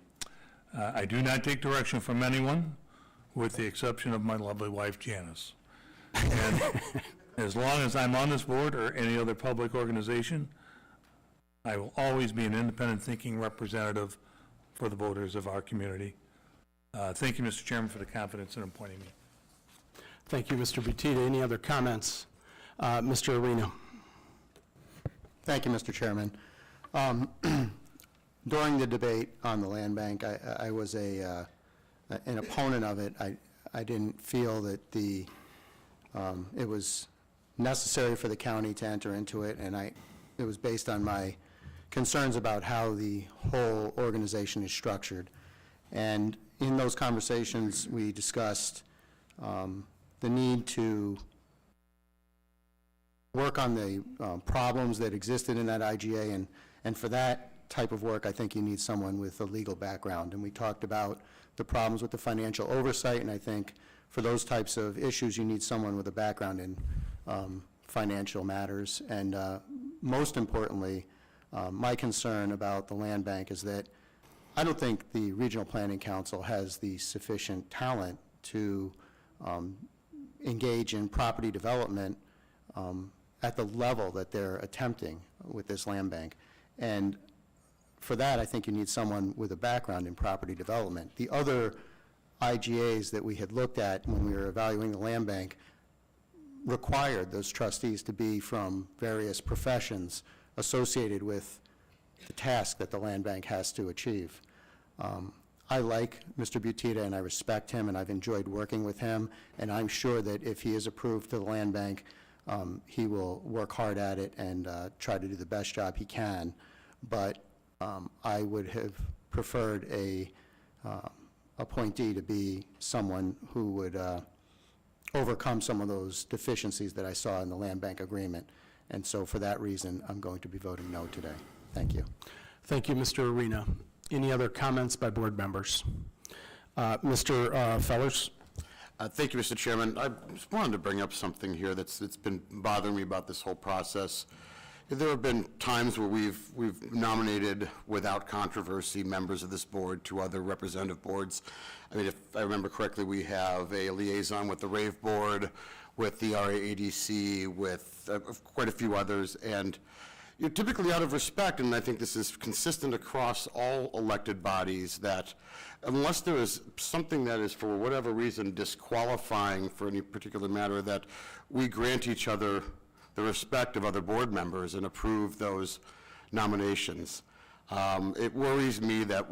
I do not take direction from anyone, with the exception of my lovely wife, Janice. And as long as I'm on this board or any other public organization, I will always be an independent thinking representative for the voters of our community. Thank you, Mr. Chairman, for the confidence in appointing me. Thank you, Mr. Butita. Any other comments? Mr. Arena. Thank you, Mr. Chairman. During the debate on the land bank, I was an opponent of it. I didn't feel that it was necessary for the county to enter into it, and it was based on my concerns about how the whole organization is structured. And in those conversations, we discussed the need to work on the problems that existed in that IGA, and for that type of work, I think you need someone with a legal background. And we talked about the problems with the financial oversight, and I think for those types of issues, you need someone with a background in financial matters. And most importantly, my concern about the land bank is that I don't think the Regional Planning Council has the sufficient talent to engage in property development at the level that they're attempting with this land bank. And for that, I think you need someone with a background in property development. The other IGAs that we had looked at when we were evaluating the land bank required those trustees to be from various professions associated with the task that the land bank has to achieve. I like Mr. Butita, and I respect him, and I've enjoyed working with him, and I'm sure that if he is approved to the land bank, he will work hard at it and try to do the best job he can. But I would have preferred a appointee to be someone who would overcome some of those deficiencies that I saw in the land bank agreement. And so for that reason, I'm going to be voting no today. Thank you. Thank you, Mr. Arena. Any other comments by board members? Mr. Fellers? Thank you, Mr. Chairman. I just wanted to bring up something here that's been bothering me about this whole process. There have been times where we've nominated without controversy members of this board to other representative boards. I mean, if I remember correctly, we have a liaison with the RAVE board, with the RAADC, with quite a few others, and typically out of respect, and I think this is consistent across all elected bodies, that unless there is something that is for whatever reason disqualifying for any particular matter, that we grant each other the respect of other board members and approve those nominations. It worries me that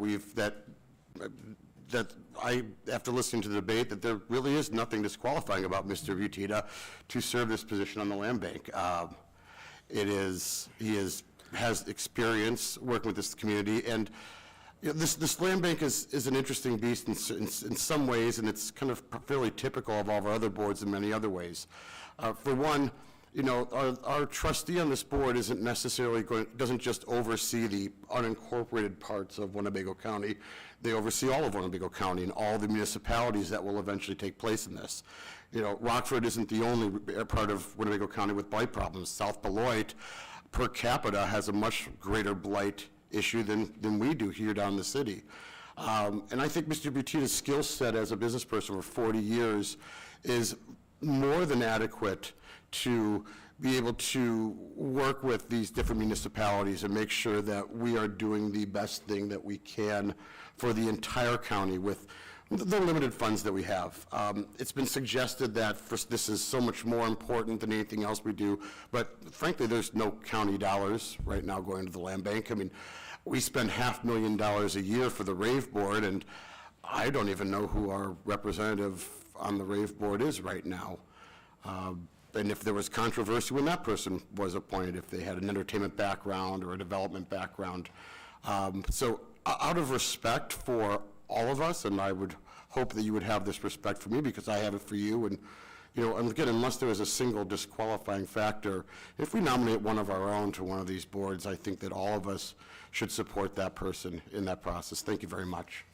after listening to the debate, that there really is nothing disqualifying about Mr. Butita to serve this position on the land bank. He has experience working with this community, and this land bank is an interesting beast in some ways, and it's kind of fairly typical of all of our other boards in many other ways. For one, you know, our trustee on this board isn't necessarily doesn't just oversee the unincorporated parts of Winnebago County. They oversee all of Winnebago County and all the municipalities that will eventually take place in this. You know, Rockford isn't the only part of Winnebago County with blight problems. South Beloit, per capita, has a much greater blight issue than we do here down in the city. And I think Mr. Butita's skill set as a business person for 40 years is more than adequate to be able to work with these different municipalities and make sure that we are doing the best thing that we can for the entire county with the limited funds that we have. It's been suggested that this is so much more important than anything else we do, but frankly, there's no county dollars right now going to the land bank. I mean, we spend $500,000 a year for the rave board, and I don't even know who our representative on the rave board is right now. And if there was controversy when that person was appointed, if they had an entertainment background or a development background. So out of respect for all of us, and I would hope that you would have this respect for me because I have it for you, and you know, and again, unless there is a single disqualifying factor, if we nominate one of our own to one of these boards, I think that all of us should support that person in that process. Thank you very much.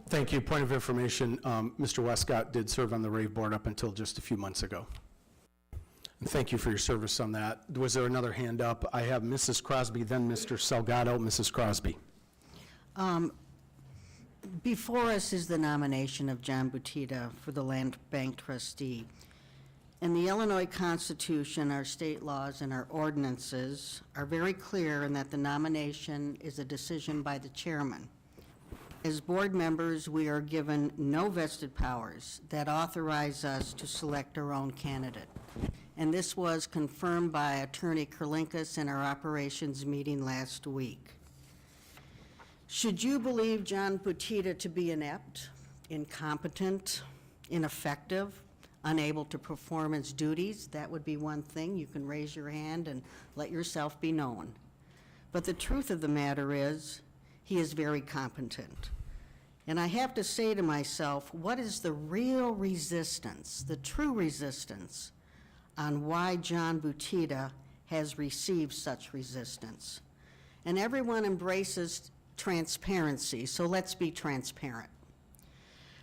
Thank you. Point of information, Mr. Westcott did serve on the rave board up until just a few months ago. And thank you for your service on that. Was there another hand up? I have Mrs. Crosby, then Mr. Salgado. Mrs. Crosby. Before us is the nomination of John Butita for the Land Bank trustee. In the Illinois Constitution, our state laws and our ordinances are very clear in that the nomination is a decision by the chairman. As board members, we are given no vested powers that authorize us to select our own candidate. And this was confirmed by Attorney Kerlinkus in our operations meeting last week. Should you believe John Butita to be inept, incompetent, ineffective, unable to perform his duties, that would be one thing. You can raise your hand and let yourself be known. But the truth of the matter is, he is very competent. And I have to say to myself, what is the real resistance, the true resistance, on why John Butita has received such resistance? And everyone embraces transparency, so let's be transparent.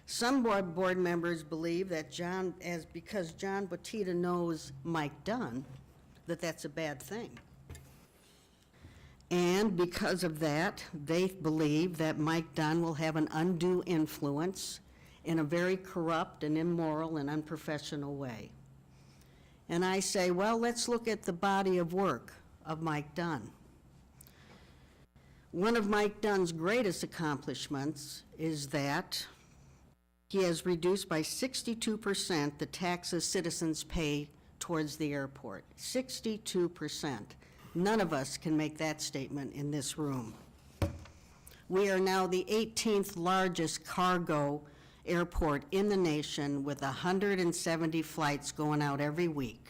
Some board members believe that because John Butita knows Mike Dunn, that that's a bad thing. And because of that, they believe that Mike Dunn will have an undue influence in a very corrupt and immoral and unprofessional way. And I say, well, let's look at the body of work of Mike Dunn. One of Mike Dunn's greatest accomplishments is that he has reduced by 62% the taxes citizens pay towards the airport. 62%. None of us can make that statement in this room. We are now the 18th largest cargo airport in the nation with 170 flights going out every week.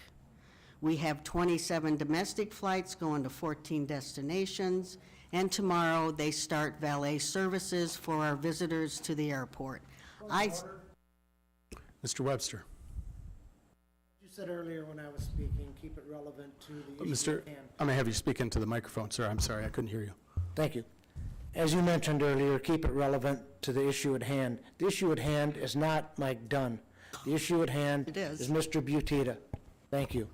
We have 27 domestic flights going to 14 destinations, and tomorrow they start valet services for our visitors to the airport. Mr. Webster. You said earlier when I was speaking, keep it relevant to the issue Mr. at hand. I'm going to have you speak into the microphone, sir. I'm sorry, I couldn't hear you. Thank you. As you mentioned earlier, keep it relevant to the issue at hand. The issue at hand is not Mike Dunn. The issue at hand is Mr. Butita. Thank you.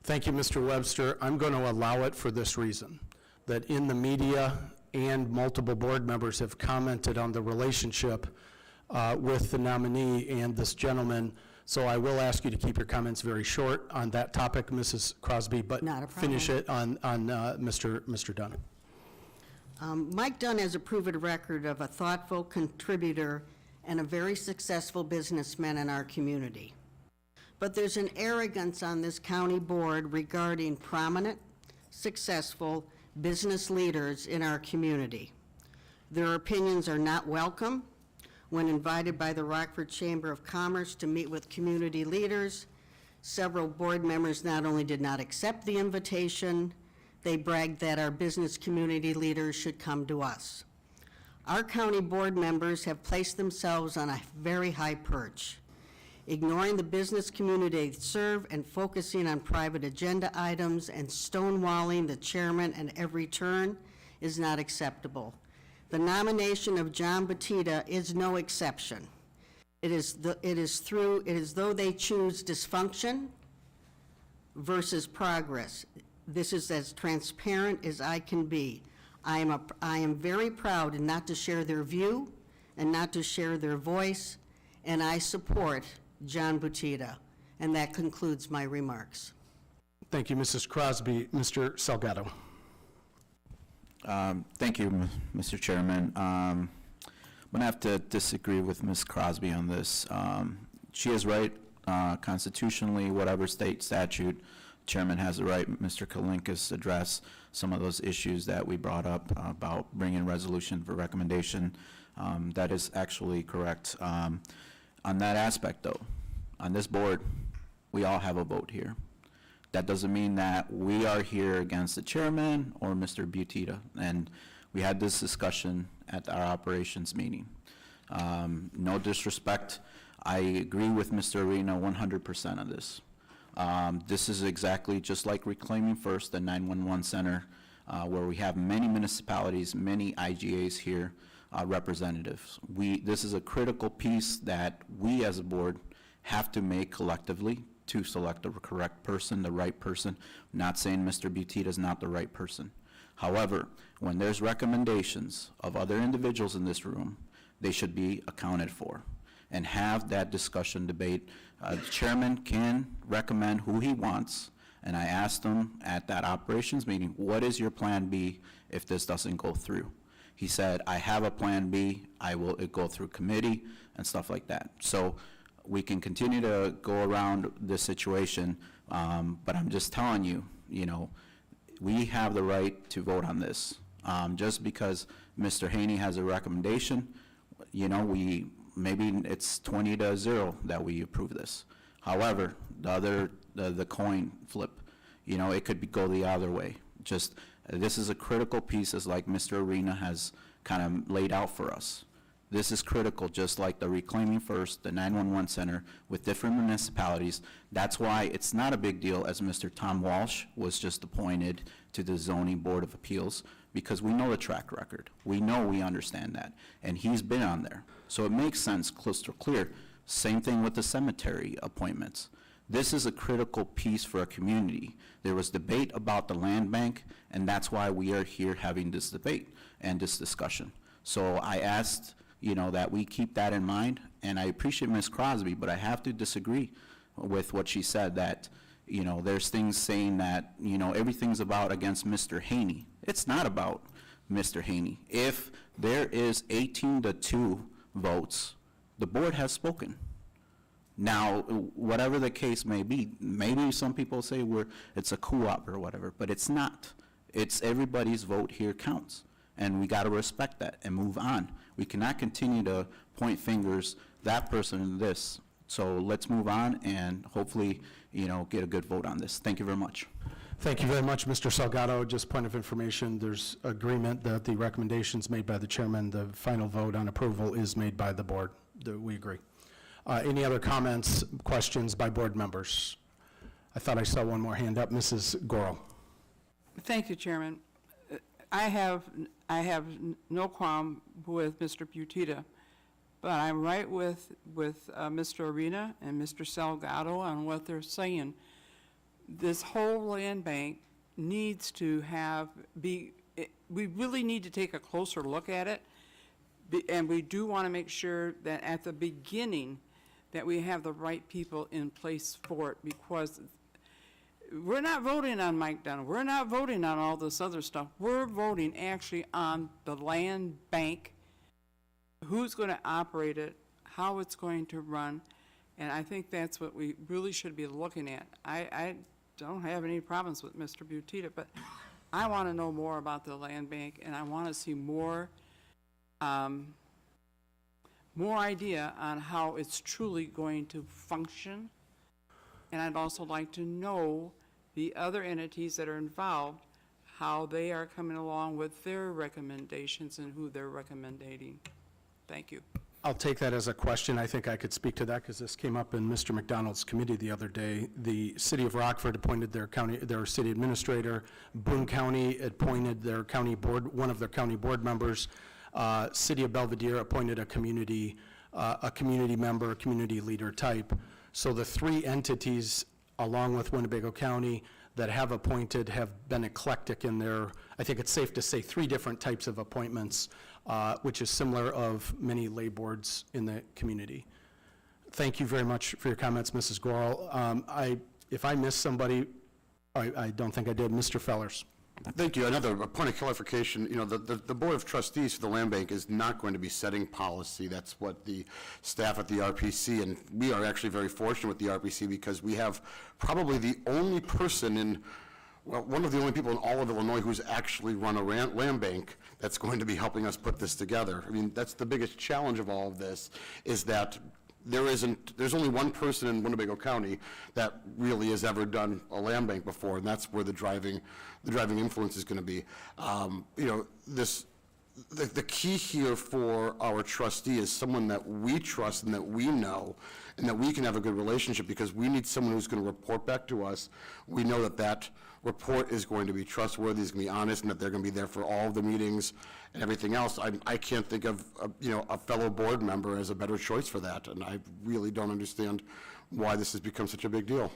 Thank you, Mr. Webster. I'm going to allow it for this reason, that in the media and multiple board members have commented on the relationship with the nominee and this gentleman. So I will ask you to keep your comments very short on that topic, Mrs. Crosby, but finish it on Mr. Dunn. Mike Dunn has a proven record of a thoughtful contributor and a very successful businessman in our community. But there's an arrogance on this county board regarding prominent, successful business leaders in our community. Their opinions are not welcome. When invited by the Rockford Chamber of Commerce to meet with community leaders, several board members not only did not accept the invitation, they bragged that our business community leaders should come to us. Our county board members have placed themselves on a very high perch. ignoring the business community they serve and focusing on private agenda items and stonewalling the chairman at every turn is not acceptable. The nomination of John Batita is no exception. It is though they choose dysfunction versus progress. This is as transparent as I can be. I am very proud not to share their view and not to share their voice, and I support John Batita. And that concludes my remarks. Thank you, Mrs. Crosby. Mr. Salgado. Thank you, Mr. Chairman. I'm going to have to disagree with Ms. Crosby on this. She is right. Constitutionally, whatever state statute, Chairman has the right. Mr. Kalinkas addressed some of those issues that we brought up about bringing resolution for recommendation. That is actually correct. On that aspect, though, on this board, we all have a vote here. That doesn't mean that we are here against the chairman or Mr. Butita. And we had this discussion at our operations meeting. No disrespect. I agree with Mr. Arena 100% on this. This is exactly just like Reclaiming First, the 911 center, where we have many municipalities, many IGAs here, representatives. This is a critical piece that we as a board have to make collectively to select the correct person, the right person. I'm not saying Mr. Butita is not the right person. However, when there's recommendations of other individuals in this room, they should be accounted for and have that discussion debate. The chairman can recommend who he wants, and I asked him at that operations meeting, what is your plan B if this doesn't go through? He said, I have a plan B, I will go through committee and stuff like that. So we can continue to go around this situation, but I'm just telling you, we have the right to vote on this. Just because Mr. Haney has a recommendation, maybe it's 20-0 that we approve this. However, the coin flip, it could go the other way. This is a critical piece, as like Mr. Arena has kind of laid out for us. This is critical, just like the Reclaiming First, the 911 center with different municipalities. That's why it's not a big deal as Mr. Tom Walsh was just appointed to the Zoning Board of Appeals, because we know the track record. We understand that, and he's been on there. So it makes sense, crystal clear. Same thing with the cemetery appointments. This is a critical piece for a community. There was debate about the land bank, and that's why we are here having this debate and this discussion. So I asked, that we keep that in mind, and I appreciate Ms. Crosby, but I have to disagree with what she said, that, there's things saying that, everything's about against Mr. Haney. It's not about Mr. Haney. If there is 18-2 votes, the board has spoken. Now, whatever the case may be, maybe some people say it's a co-op or whatever, but it's not. It's everybody's vote here counts, and we got to respect that and move on. We cannot continue to point fingers, that person and this. So let's move on and hopefully, get a good vote on this. Thank you very much. Thank you very much, Mr. Salgado. Just point of information, there's agreement that the recommendations made by the chairman, the final vote on approval is made by the board. We agree. Any other comments, questions by board members? I thought I saw one more hand up. Mrs. Goro. Thank you, Chairman. I have no qualm with Mr. Butita, but I'm right with Mr. Arena and Mr. Salgado on what they're saying. This whole land bank needs to we really need to take a closer look at it, and we do want to make sure that at the beginning that we have the right people in place for it, because we're not voting on Mike Dunn. We're not voting on all this other stuff. We're voting actually on the land bank, who's going to operate it, how it's going to run, and I think that's what we really should be looking at. I don't have any problems with Mr. Butita, but I want to know more about the land bank, and I want to see more idea on how it's truly going to function. And I'd also like to know the other entities that are involved, how they are coming along with their recommendations and who they're recommending. Thank you. I'll take that as a question. I think I could speak to that because this came up in Mr. McDonald's committee the other day. The city of Rockford appointed their city administrator. Boone County appointed their county board, one of their county board members. City of Belvedere appointed a community member, a community leader type. So the three entities, along with Winnebago County, that have appointed have been eclectic in their, I think it's safe to say, three different types of appointments, which is similar of many lay boards in the community. Thank you very much for your comments, Mrs. Gorel. If I missed somebody, I don't think I did. Mr. Fellers. Thank you. Another point of clarification, you know, the Board of Trustees for the Land Bank is not going to be setting policy. That's what the staff at the RPC, and we are actually very fortunate with the RPC because we have probably the only person in, well, one of the only people in all of Illinois who's actually run a land bank that's going to be helping us put this together. I mean, that's the biggest challenge of all of this, is that there's only one person in Winnebago County that really has ever done a land bank before, and that's where the driving influence is going to be. You know, the key here for our trustee is someone that we trust and that we know and that we can have a good relationship, because we need someone who's going to report back to us. We know that that report is going to be trustworthy, is going to be honest, and that they're going to be there for all of the meetings and everything else. I can't think of you know, a fellow board member as a better choice for that, and I really don't understand why this has become such a big deal.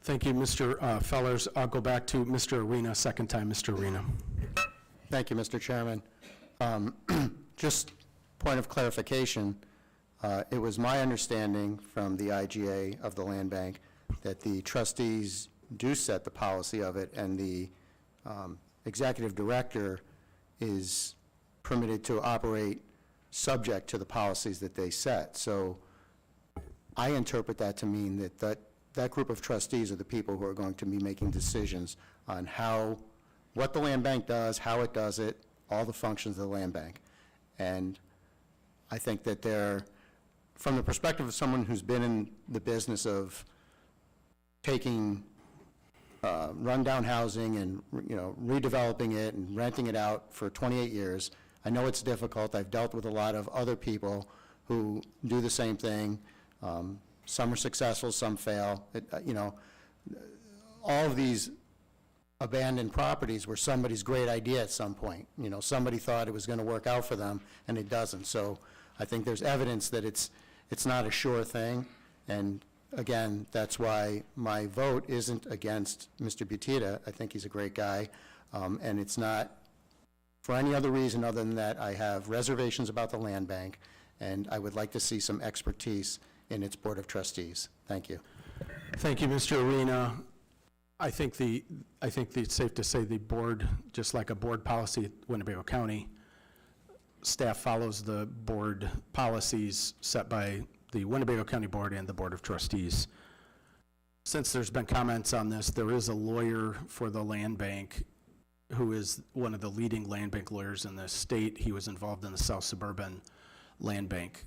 Thank you, Mr. Fellers. I'll go back to Mr. Arena, second time, Mr. Arena. Thank you, Mr. Chairman. Just point of clarification, it was my understanding from the IGA of the land bank that the trustees do set the policy of it, and the executive director is permitted to operate subject to the policies that they set. So I interpret that to mean that group of trustees are the people who are going to be making decisions on what the land bank does, how it does it, all the functions of the land bank. And I think that they're, from the perspective of someone who's been in the business of taking rundown housing and, you know, redeveloping it and renting it out for 28 years, I know it's difficult. I've dealt with a lot of other people who do the same thing. Some are successful, some fail. You know, all of these abandoned properties were somebody's great idea at some point. You know, somebody thought it was going to work out for them, and it doesn't. So I think there's evidence that it's not a sure thing. And again, that's why my vote isn't against Mr. Butita. I think he's a great guy, and it's not for any other reason other than that I have reservations about the land bank, and I would like to see some expertise in its Board of Trustees. Thank you. Thank you, Mr. Arena. I think it's safe to say the board, just like a board policy at Winnebago County, staff follows the board policies set by the Winnebago County Board and the Board of Trustees. Since there's been comments on this, there is a lawyer for the land bank who is one of the leading land bank lawyers in the state. He was involved in the South Suburban Land Bank,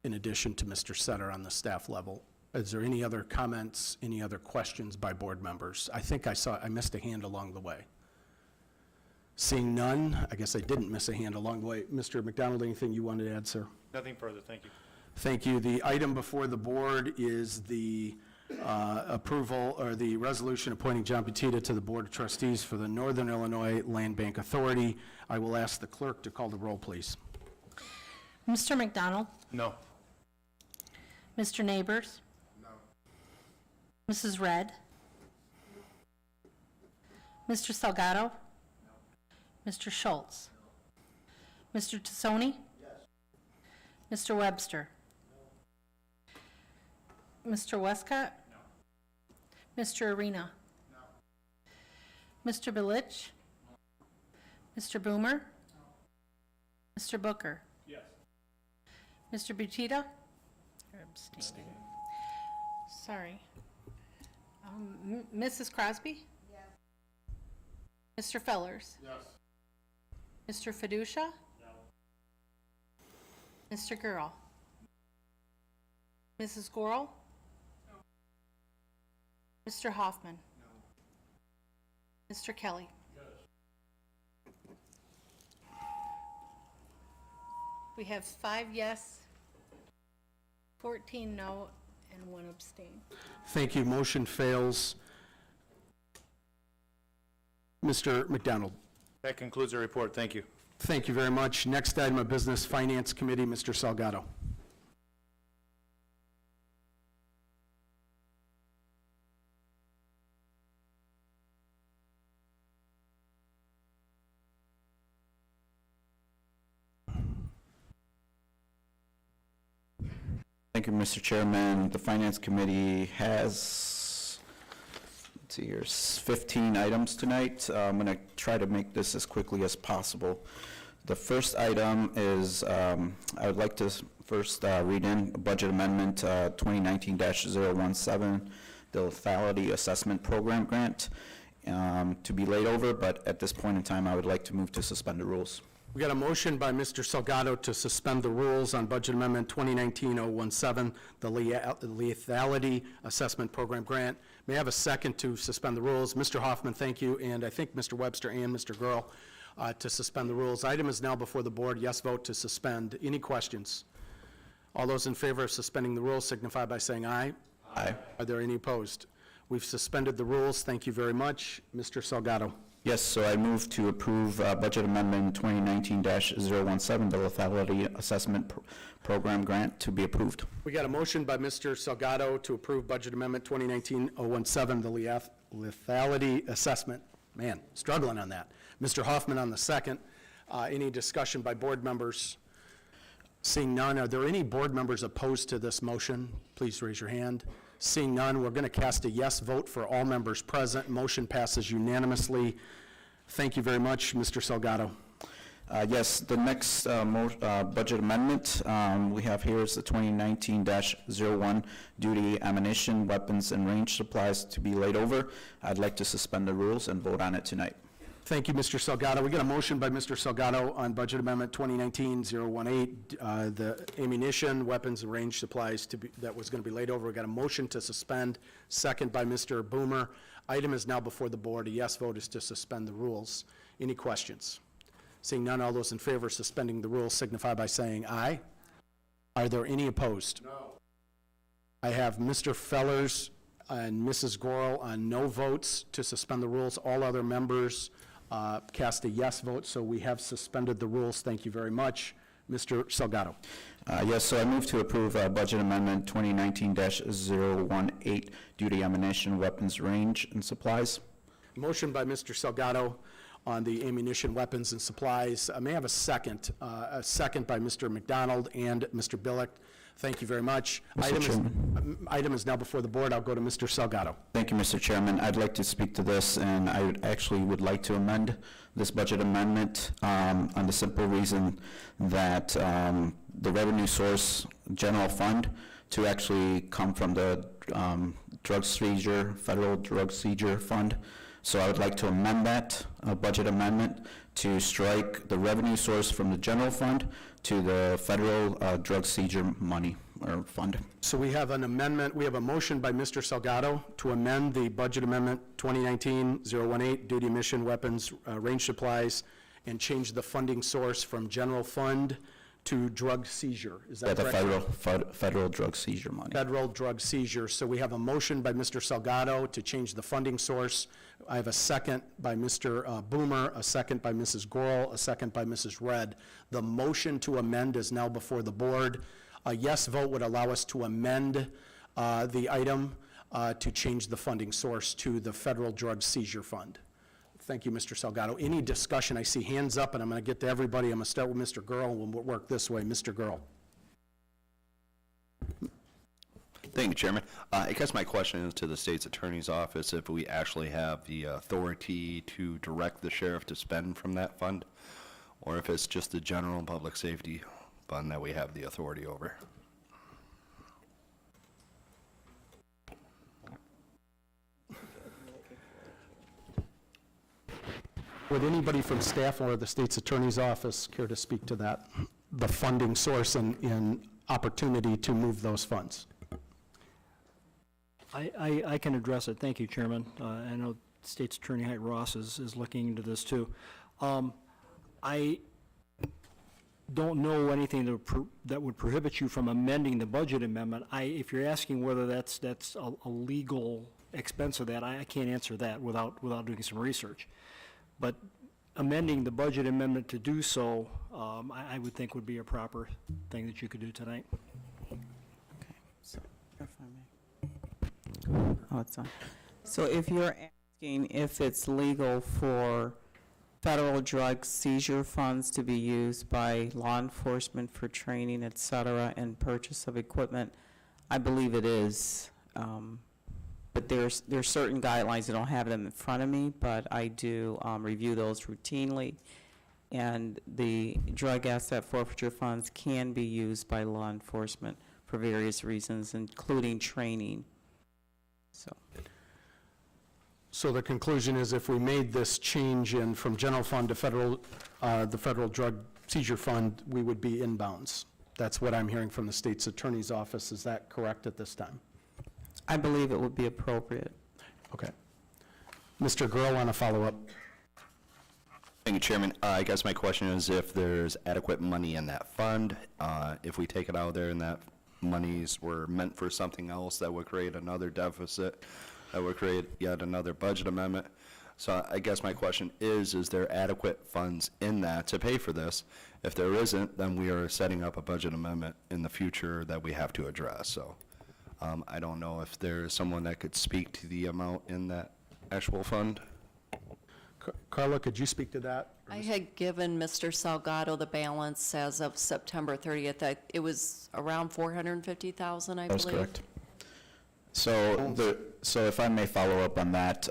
in addition to Mr. Setter on the staff level. Is there any other comments, any other questions by board members? I think I missed a hand along the way. Seeing none, I guess I didn't miss a hand along the way. Mr. McDonald, anything you wanted to add, sir? Nothing further, thank you. Thank you. The item before the board is the approval, or the resolution appointing John Butita to the Board of Trustees for the Northern Illinois Land Bank Authority. I will ask the clerk to call the roll, please. Mr. McDonald? No. Mr. Neighbors? No. Mrs. Red? Mr. Salgado? No. Mr. Schultz? No. Mr. Tassoni? Yes. Mr. Webster? No. Mr. Westcott? No. Mr. Arena? No. Mr. Belich? No. Mr. Boomer? No. Mr. Booker? Yes. Mr. Butita? Abstaining. Sorry. Mrs. Crosby? Yes. Mr. Fellers? Yes. Mr. Fiducia? No. Mr. Gurl? Mrs. Gorel? No. Mr. Hoffman? No. Mr. Kelly? Yes. We have 5 yes, 14 no, and 1 abstain. Thank you. Motion fails. Mr. McDonald. That concludes the report. Thank you. Thank you very much. Next item of business, Finance Committee, Mr. Salgado. Thank you, Mr. Chairman. The Finance Committee has, let's see, here's 15 items tonight. I'm going to try to make this as quickly as possible. The first item is, I would like to first read in Budget Amendment 2019-017, the Lethality Assessment Program Grant, to be laid over, but at this point in time, I would like to move to suspend the rules. We got a motion by Mr. Salgado to suspend the rules on Budget Amendment 2019-017, the Lethality Assessment Program Grant. May I have a second to suspend the rules? Mr. Hoffman, thank you, and I think Mr. Webster and Mr. Girl to suspend the rules. Item is now before the board. Yes vote to suspend. Any questions? All those in favor of suspending the rules signify by saying aye. Aye. Are there any opposed? We've suspended the rules. Thank you very much. Mr. Salgado. Yes, so I move to approve Budget Amendment 2019-017, the Lethality Assessment Program Grant, to be approved. We got a motion by Mr. Salgado to approve Budget Amendment 2019-017, the Lethality Assessment. Man, struggling on that. Mr. Hoffman on the second. Any discussion by board members? Seeing none, are there any board members opposed to this motion? Please raise your hand. Seeing none, we're going to cast a yes vote for all members present. Motion passes unanimously. Thank you very much, Mr. Salgado. Yes, the next budget amendment we have here is the 2019-01 duty ammunition, weapons, and range supplies to be laid over. I'd like to suspend the rules and vote on it tonight. Thank you, Mr. Salgado. We got a motion by Mr. Salgado on Budget Amendment 2019-018, the ammunition, weapons, and range supplies that was going to be laid over. We got a motion to suspend, second by Mr. Boomer. Item is now before the board. A yes vote is to suspend the rules. Any questions? Seeing none, all those in favor of suspending the rules signify by saying aye. Are there any opposed? No. I have Mr. Fellers and Mrs. Gorel on no votes to suspend the rules. All other members cast a yes vote, so we have suspended the rules. Thank you very much. Mr. Salgado. Yes, so I move to approve Budget Amendment 2019-018, duty ammunition, weapons, range, and supplies. Motion by Mr. Salgado on the ammunition, weapons, and supplies. May I have a second by Mr. McDonald and Mr. Billick. Thank you very much. Item is now before the board. I'll go to Mr. Salgado. Thank you, Mr. Chairman. I'd like to speak to this, and I would like to amend this budget amendment on the simple reason that the revenue source general fund to actually come from the federal drug seizure fund. So I would like to amend that budget amendment to strike the revenue source from the general fund to the federal drug seizure money or fund. So we have an amendment, we have a motion by Mr. Salgado to amend the budget amendment 2019-018, duty mission, weapons, range supplies, and change the funding source from general fund to drug seizure. Is that correct? The federal drug seizure money. Federal drug seizure. So we have a motion by Mr. Salgado to change the funding source. I have a second by Mr. Boomer, a second by Mrs. Gorel, a second by Mrs. Red. The motion to amend is now before the board. A yes vote would allow us to amend the item to change the funding source to the federal drug seizure fund. Thank you, Mr. Salgado. Any discussion? I see hands up, and I'm going to get to everybody. I'm going to start with Mr. Girl, and we'll work this way. Mr. Girl. Thank you, Chairman. I guess my question is to the state's attorney's office if we actually have the authority to direct the sheriff to spend from that fund, or if it's just the general public safety fund that we have the authority over. Would anybody from staff or the state's attorney's office care to speak to that, the funding source and opportunity to move those funds? I can address it. Thank you, Chairman. I know State's Attorney Height Ross is looking into this too. don't know anything that would prohibit you from amending the budget amendment. If you're asking whether that's a legal expense of that, I can't answer that without doing some research. But amending the budget amendment to do so, I would think would be a proper thing that you could do tonight. Oh, it's on. So if you're asking if it's legal for federal drug seizure funds to be used by law enforcement for training, et cetera, and purchase of equipment, I believe it is. But there's certain guidelines. I don't have them in front of me, but I do review those routinely. And the drug asset forfeiture funds can be used by law enforcement for various reasons, including training. So the conclusion is if we made this change in from general fund to the federal drug seizure fund, we would be in bounds. That's what I'm hearing from the state's attorney's office. Is that correct at this time? I believe it would be appropriate. Okay. Mr. Gurl, on a follow-up. Thank you, Chairman. I guess my question is if there's adequate money in that fund, if we take it out of there and that monies were meant for something else, that would create another deficit, that would create yet another budget amendment. So I guess my question is there adequate funds in that to pay for this? If there isn't, then we are setting up a budget amendment in the future that we have to address. So I don't know if there's someone that could speak to the amount in that actual fund. Carla, could you speak to that? I had given Mr. Salgado the balance as of September 30th. It was around $450,000, I believe. That's correct. So if I may follow up on that,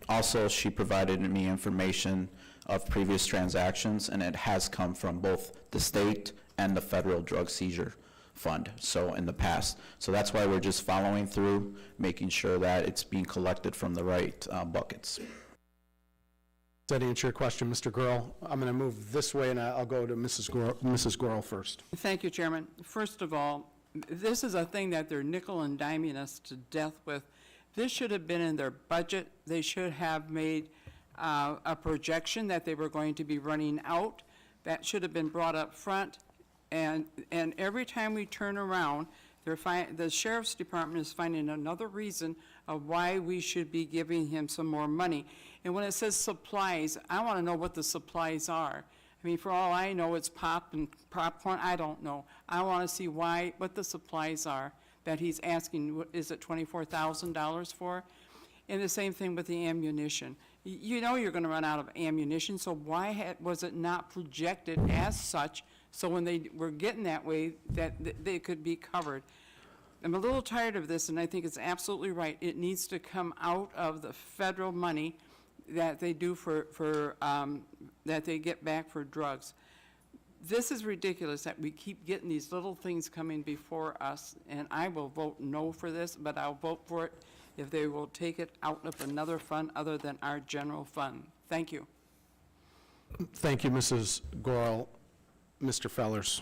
also she provided me information of previous transactions, and it has come from both the state and the federal drug seizure fund, so in the past. So that's why we're just following through, making sure that it's being collected from the right buckets. Does that answer your question, Mr. Gurl? I'm going to move this way, and I'll go to Mrs. Gurl first. Thank you, Chairman. First of all, this is a thing that they're nickel and diming us to death with. This should have been in their budget. They should have made a projection that they were going to be running out. That should have been brought up front. And every time we turn around, the Sheriff's Department is finding another reason of why we should be giving him some more money. And when it says supplies, I want to know what the supplies are. I mean, for all I know, it's pop and popcorn. I don't know. I want to see what the supplies are that he's asking. Is it $24,000 for? And the same thing with the ammunition. You know you're going to run out of ammunition, so why was it not projected as such so when they were getting that way that they could be covered? I'm a little tired of this, and I think it's absolutely right. It needs to come out of the federal money that they do that they get back for drugs. This is ridiculous that we keep getting these little things coming before us, and I will vote no for this, but I'll vote for it if they will take it out of another fund other than our general fund. Thank you. Thank you, Mrs. Gurl. Mr. Fellers.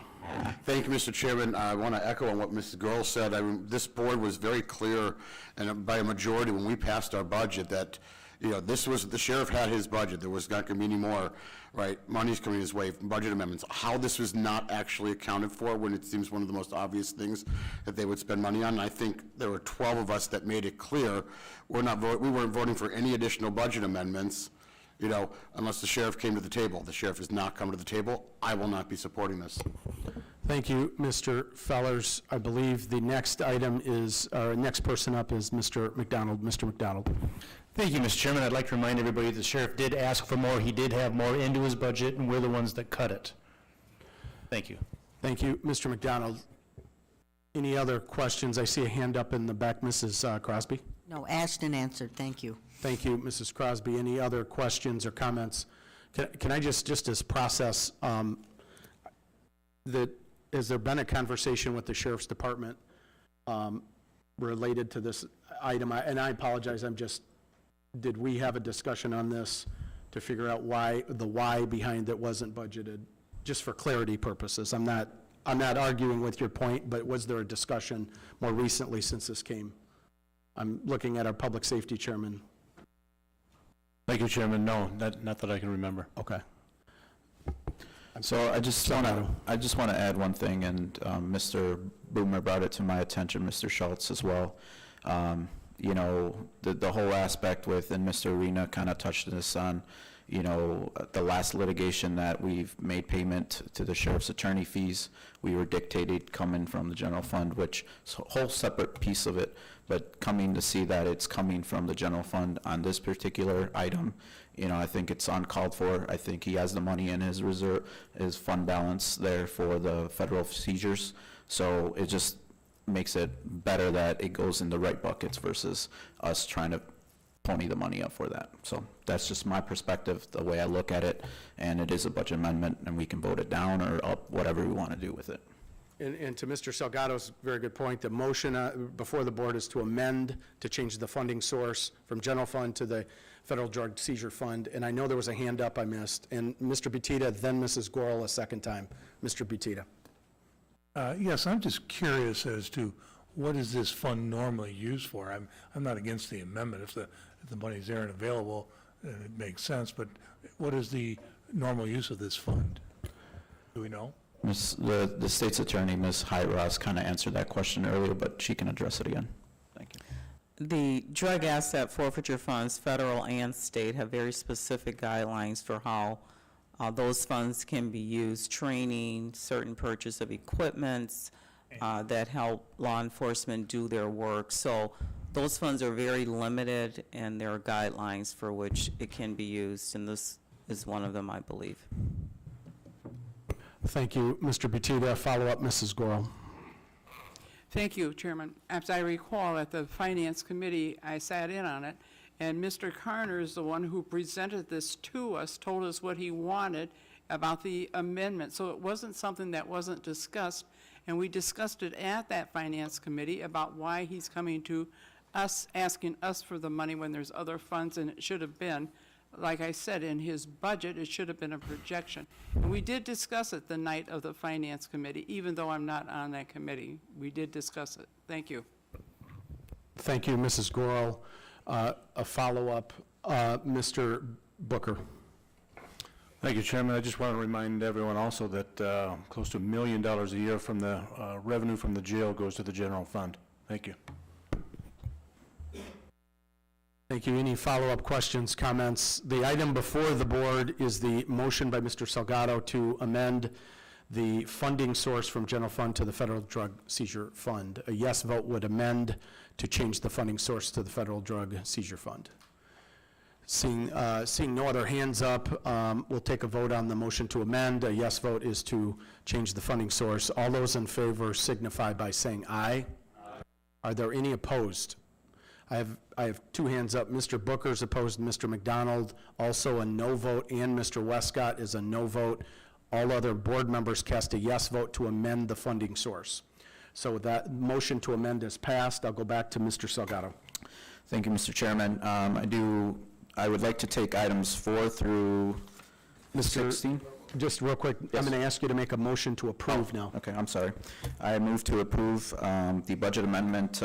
Thank you, Mr. Chairman. I want to echo on what Mrs. Gurl said. This board was very clear, and by a majority when we passed our budget, that the sheriff had his budget. There was not going to be any more, right? Money's coming his way from budget amendments. How this was not actually accounted for when it seems one of the most obvious things that they would spend money on. And I think there were 12 of us that made it clear we weren't voting for any additional budget amendments, unless the sheriff came to the table. The sheriff has not come to the table. I will not be supporting this. Thank you, Mr. Fellers. I believe the next item is, our next person up is Mr. McDonald. Mr. McDonald. Thank you, Mr. Chairman. I'd like to remind everybody the sheriff did ask for more. He did have more into his budget, and we're the ones that cut it. Thank you. Thank you, Mr. McDonald. Any other questions? I see a hand up in the back. Mrs. Crosby? No, asked and answered. Thank you. Thank you, Mrs. Crosby. Any other questions or comments? Can I just as process, has there been a conversation with the Sheriff's Department related to this item? And I apologize, did we have a discussion on this to figure out the why behind it wasn't budgeted? Just for clarity purposes. I'm not arguing with your point, but was there a discussion more recently since this came? I'm looking at our public safety chairman. Thank you, Chairman. No, not that I can remember. Okay. So I just want to add one thing, and Mr. Boomer brought it to my attention, Mr. Schultz as well. You know, the whole aspect with, and Mr. Arena kind of touched this on, you know, the last litigation that we've made payment to the sheriff's attorney fees, we were dictated coming from the general fund, which is a whole separate piece of it, but coming to see that it's coming from the general fund on this particular item, you know, I think it's uncalled for. I think he has the money in his reserve, his fund balance there for the federal seizures, so it just makes it better that it goes in the right buckets versus us trying to pony the money up for that. So that's just my perspective, the way I look at it, and it is a budget amendment, and we can vote it down or up, whatever we want to do with it. And to Mr. Salgado's very good point, the motion before the board is to amend to change the funding source from general fund to the federal drug seizure fund. And I know there was a hand up I missed. And Mr. Butita, then Mrs. Gorel a second time. Mr. Butita. Yes, I'm just curious as to what is this fund normally used for? I'm not against the amendment. If the money's there and available, it makes sense. But what is the normal use of this fund? Do we know? The state's attorney, Ms. Hyde-Ross, kind of answered that question earlier, but she can address it again. Thank you. The drug asset forfeiture funds, federal and state, have very specific guidelines for how those funds can be used, training, certain purchase of equipments that help law enforcement do their work. So those funds are very limited, and there are guidelines for which it can be used, and this is one of them, I believe. Thank you, Mr. Butita. Follow up, Mrs. Gorel. Thank you, Chairman. As I recall, at the Finance Committee, I sat in on it, and Mr. Carner is the one who presented this to us, told us what he wanted about the amendment. So it wasn't something that wasn't discussed, and we discussed it at that Finance Committee about why he's coming to us, asking us for the money when there's other funds, and it should have been, like I said, in his budget, it should have been a projection. And we did discuss it the night of the Finance Committee, even though I'm not on that committee. We did discuss it. Thank you. Thank you, Mrs. Gorel. A follow-up, Mr. Booker. Thank you, Chairman. I just want to remind everyone also that close to $1 million a year from the revenue from the jail goes to the general fund. Thank you. Thank you. Any follow-up questions, comments? The item before the board is the motion by Mr. Salgado to amend the funding source from general fund to the federal drug seizure fund. A yes vote would amend to change the funding source to the federal drug seizure fund. Seeing no other hands up, we'll take a vote on the motion to amend. A yes vote is to change the funding source. All those in favor signify by saying aye. Aye. Are there any opposed? I have two hands up. Mr. Booker's opposed, Mr. McDonald also a no vote, and Mr. Westcott is a no vote. All other board members cast a yes vote to amend the funding source. So that motion to amend is passed. I'll go back to Mr. Salgado. Thank you, Mr. Chairman. I would like to take items 4 through 16. Just real quick, yes. I'm going to ask you to make a motion to approve now. Okay, I'm sorry. I move to approve the budget amendment,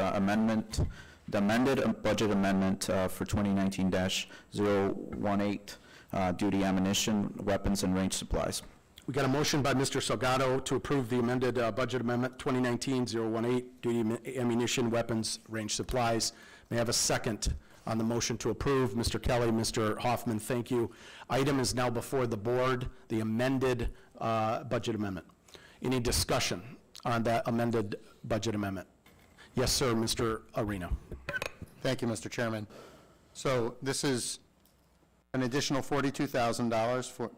the amended budget amendment for 2019-018, duty ammunition, weapons, and range supplies. We got a motion by Mr. Salgado to approve the amended budget amendment 2019-018, duty ammunition, weapons, range supplies. May I have a second on the motion to approve? Mr. Kelly, Mr. Hoffman, thank you. Item is now before the board, the amended budget amendment. Any discussion on that amended budget amendment? Yes, sir, Mr. Arena. Thank you, Mr. Chairman. So this is an additional $42,000 for,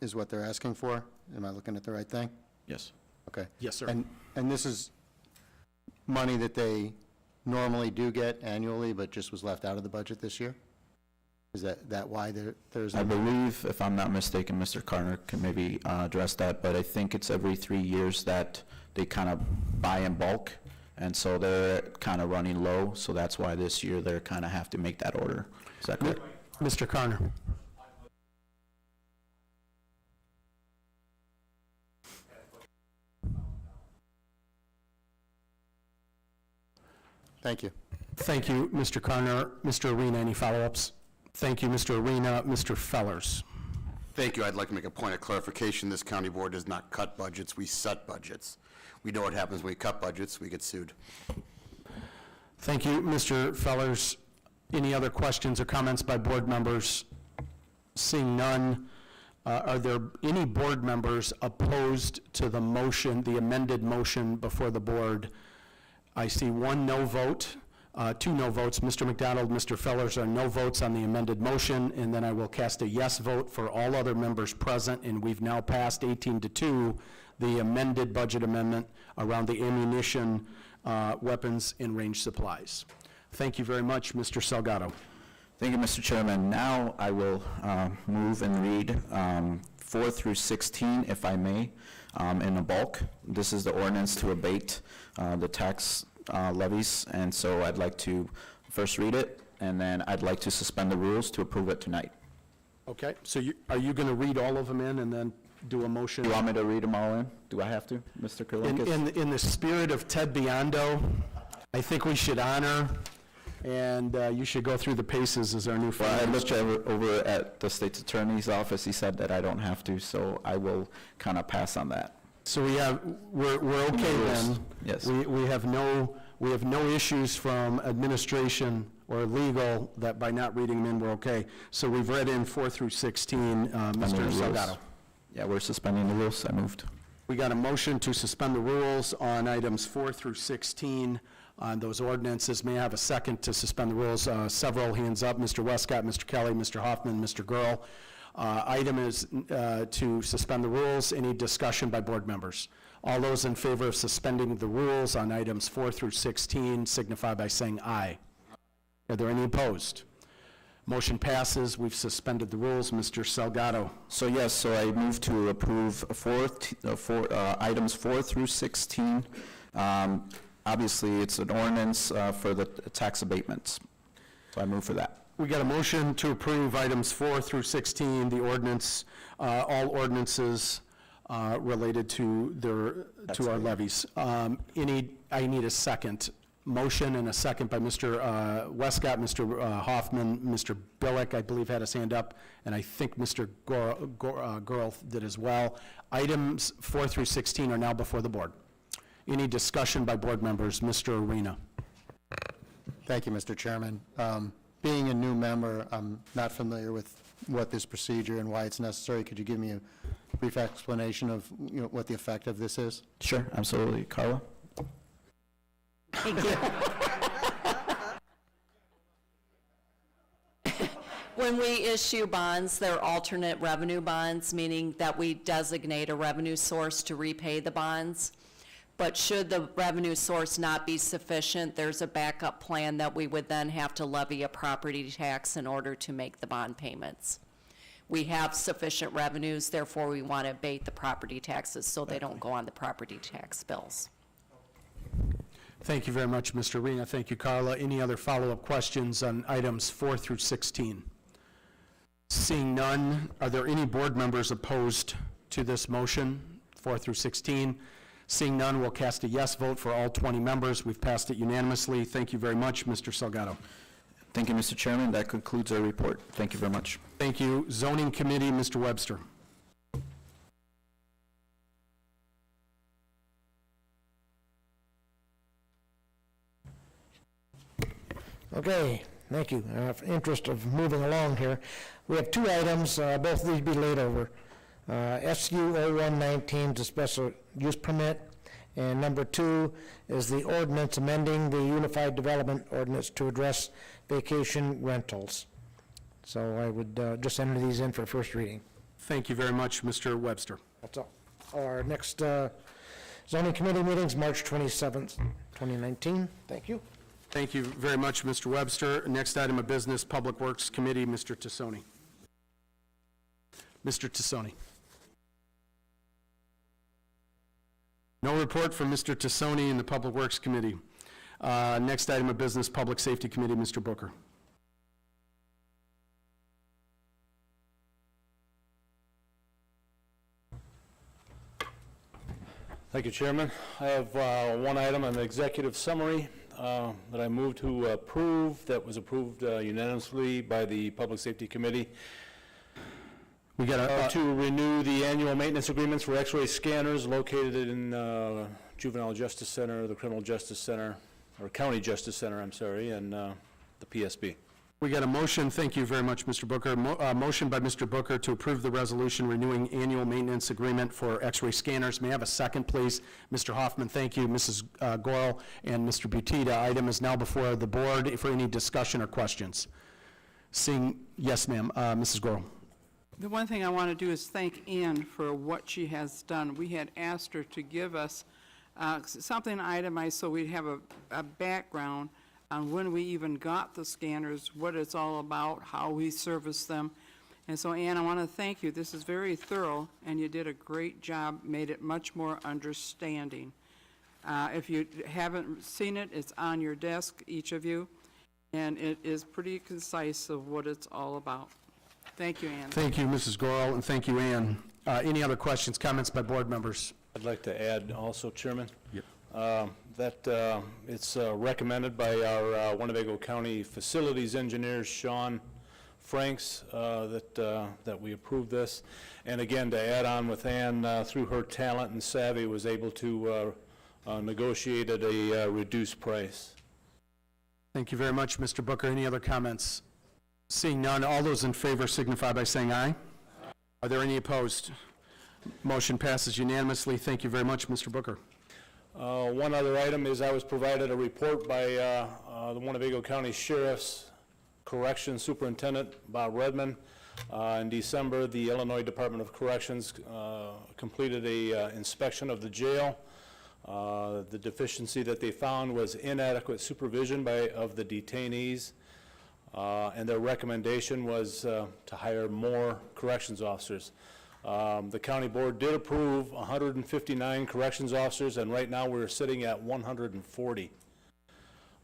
is what they're asking for? Am I looking at the right thing? Yes. Okay. Yes, sir. And this is money that they normally do get annually, but just was left out of the budget this year? Is that why there's? I believe, if I'm not mistaken, Mr. Carner can maybe address that, but I think it's every 3 years that they kind of buy in bulk, and so they're kind of running low, so that's why this year they're kind of have to make that order. Is that correct? Mr. Carner. Thank you. Thank you, Mr. Carner. Mr. Arena, any follow-ups? Thank you, Mr. Arena. Mr. Fellers. Thank you. I'd like to make a point of clarification. This county board does not cut budgets. We set budgets. We know what happens when we cut budgets. We get sued. Thank you, Mr. Fellers. Any other questions or comments by board members? Seeing none, are there any board members opposed to the motion, the amended motion before the board? I see one no vote, two no votes. Mr. McDonald, Mr. Fellers are no votes on the amended motion, and then I will cast a yes vote for all other members present, and we've now passed 18-2, the amended budget amendment around the ammunition, weapons, and range supplies. Thank you very much, Mr. Salgado. Thank you, Mr. Chairman. Now I will move and read 4 through 16, if I may, in a bulk. This is the ordinance to abate the tax levies, and so I'd like to first read it, and then I'd like to suspend the rules to approve it tonight. Okay, so are you going to read all of them in and then do a motion? Do you want me to read them all in? Do I have to, Mr. Kurlikis? In the spirit of Ted Biondo, I think we should honor, and you should go through the paces as our new Well, I finance looked over at the state's attorney's office. He said that I don't have to, so I will kind of pass on that. So we're okay then? Yes. We have no issues from administration or legal that by not reading them in, we're okay. So we've read in 4 through 16, Mr. Salgado. Yeah, we're suspending the rules. I moved. We got a motion to suspend the rules on items 4 through 16 on those ordinances. May I have a second to suspend the rules? Several hands up. Mr. Westcott, Mr. Kelly, Mr. Hoffman, Mr. Gurl. Item is to suspend the rules. Any discussion by board members? All those in favor of suspending the rules on items 4 through 16 signify by saying aye. Are there any opposed? Motion passes. We've suspended the rules. Mr. Salgado. So yes, so I move to approve items 4 through 16. Obviously, it's an ordinance for the tax abatements. So I move for that. We got a motion to approve items 4 through 16, the ordinance, all ordinances related to our levies. I need a second. Motion and a second by Mr. Westcott, Mr. Hoffman, Mr. Billick, I believe, had his hand up, and I think Mr. Gurl did as well. Items 4 through 16 are now before the board. Any discussion by board members? Mr. Arena. Thank you, Mr. Chairman. Being a new member, I'm not familiar with what this procedure and why it's necessary. Could you give me a brief explanation of what the effect of this is? Sure, absolutely. Carla? Thank you. When we issue bonds, they're alternate revenue bonds, meaning that we designate a revenue source to repay the bonds. But should the revenue source not be sufficient, there's a backup plan that we would then have to levy a property tax in order to make the bond payments. We have sufficient revenues, therefore we want to abate the property taxes so they don't go on the property tax bills. Thank you very much, Mr. Arena. Thank you, Carla. Any other follow-up questions on items 4 through 16? Seeing none, are there any board members opposed to this motion, 4 through 16? Seeing none, we'll cast a yes vote for all 20 members. We've passed it unanimously. Thank you very much, Mr. Salgado. Thank you, Mr. Chairman. That concludes our report. Thank you very much. Thank you. Zoning Committee, Mr. Webster. Okay, thank you. In interest of moving along here, we have two items, both of these be laid over. SU 0119 is a special use permit, and number 2 is the ordinance amending the Unified Development Ordinance to address vacation rentals. So I would just enter these in for first reading. Thank you very much, Mr. Webster. That's all. Our next zoning committee meeting is March 27th, 2019. Thank you. Thank you very much, Mr. Webster. Next item of business, Public Works Committee, Mr. Tassoni. Mr. Tassoni. No report from Mr. Tassoni in the Public Works Committee. Next item of business, Public Safety Committee, Mr. Booker. Thank you, Chairman. I have one item on the executive summary that I move to approve, that was approved unanimously by the Public Safety Committee. We got a, To renew the annual maintenance agreements for X-ray scanners located in Juvenile Justice Center, the Criminal Justice Center, or County Justice Center, I'm sorry, and the PSB. we got a motion, thank you very much, Mr. Booker. Motion by Mr. Booker to approve the resolution renewing annual maintenance agreement for X-ray scanners. May I have a second, please? Mr. Hoffman, thank you. Mrs. Goral and Mr. Butita, item is now before the board for any discussion or questions. Seeing, yes, ma'am, Mrs. Goral. The one thing I want to do is thank Ann for what she has done. We had asked her to give us something itemized so we'd have a background on when we even got the scanners, what it's all about, how we service them. And so, Ann, I want to thank you. This is very thorough, and you did a great job, made it much more understanding. If you haven't seen it, it's on your desk, each of you, and it is pretty concise of what it's all about. Thank you, Ann. Thank you, Mrs. Goral, and thank you, Ann. Any other questions, comments by board members? I'd like to add also, Chairman, that it's recommended by our Winnebago County Facilities Engineer, Sean Franks, that we approve this. And again, to add on with Ann, through her talent and savvy, was able to negotiate at a reduced price. Thank you very much, Mr. Booker. Any other comments? Seeing none, all those in favor signify by saying aye. Are there any opposed? Motion passes unanimously. Thank you very much, Mr. Booker. One other item is I was provided a report by the Winnebago County Sheriff's Corrections Superintendent, Bob Redmond. In December, the Illinois Department of Corrections completed a inspection of the jail. The deficiency that they found was inadequate supervision of the detainees, and their recommendation was to hire more corrections officers. The county board did approve 159 corrections officers, and right now we're sitting at 140.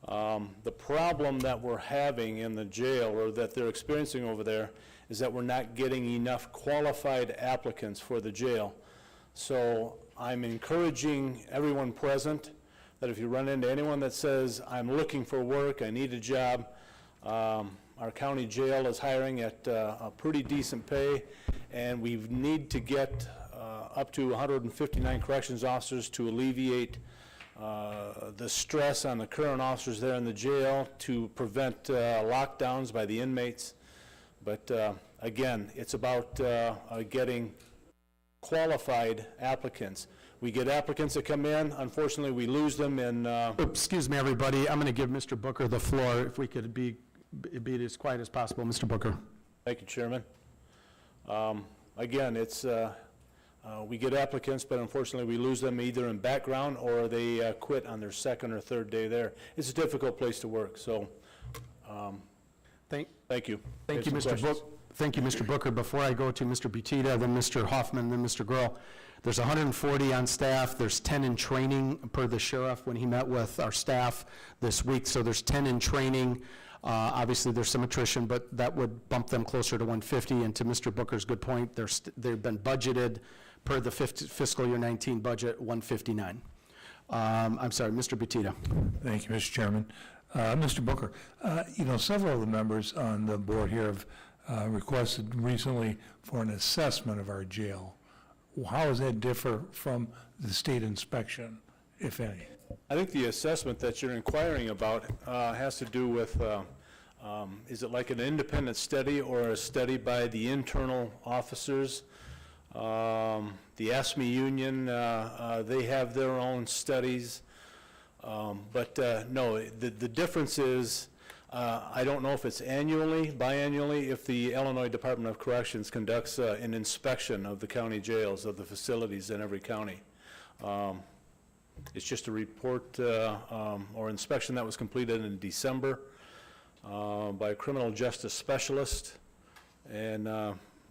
The problem that we're having in the jail, or that they're experiencing over there, is that we're not getting enough qualified applicants for the jail. So I'm encouraging everyone present that if you run into anyone that says, I'm looking for work, I need a job, our county jail is hiring at a pretty decent pay, and we need to get up to 159 corrections officers to alleviate the stress on the current officers there in the jail, to prevent lockdowns by the inmates. But again, it's about getting qualified applicants. We get applicants that come in, unfortunately we lose them in... Excuse me, everybody, I'm going to give Mr. Booker the floor. If we could be as quiet as possible. Mr. Booker. Thank you, Chairman. Again, it's we get applicants, but unfortunately we lose them either in background or they quit on their second or third day there. It's a difficult place to work, so thank you. Thank you, Mr. Booker. Thank you, Mr. Booker. Before I go to Mr. Butita, then Mr. Hoffman, then Mr. Grohl, there's 140 on staff. There's 10 in training per the sheriff when he met with our staff this week. So there's 10 in training. Obviously, there's some attrition, but that would bump them closer to 150. And to Mr. Booker's good point, they've been budgeted per the fiscal year 19 budget, 159. I'm sorry, Mr. Butita. Thank you, Mr. Chairman. Mr. Booker, several of the members on the board here have requested recently for an assessment of our jail. How does that differ from the state inspection, if any? I think the assessment that you're inquiring about has to do with, is it like an independent study or a study by the internal officers? The ASME union, they have their own studies. But no, the difference is, I don't know if it's annually, biannually, if the Illinois Department of Corrections conducts an inspection of the county jails, of the facilities in every county. It's just a report or inspection that was completed in December by a criminal justice specialist, and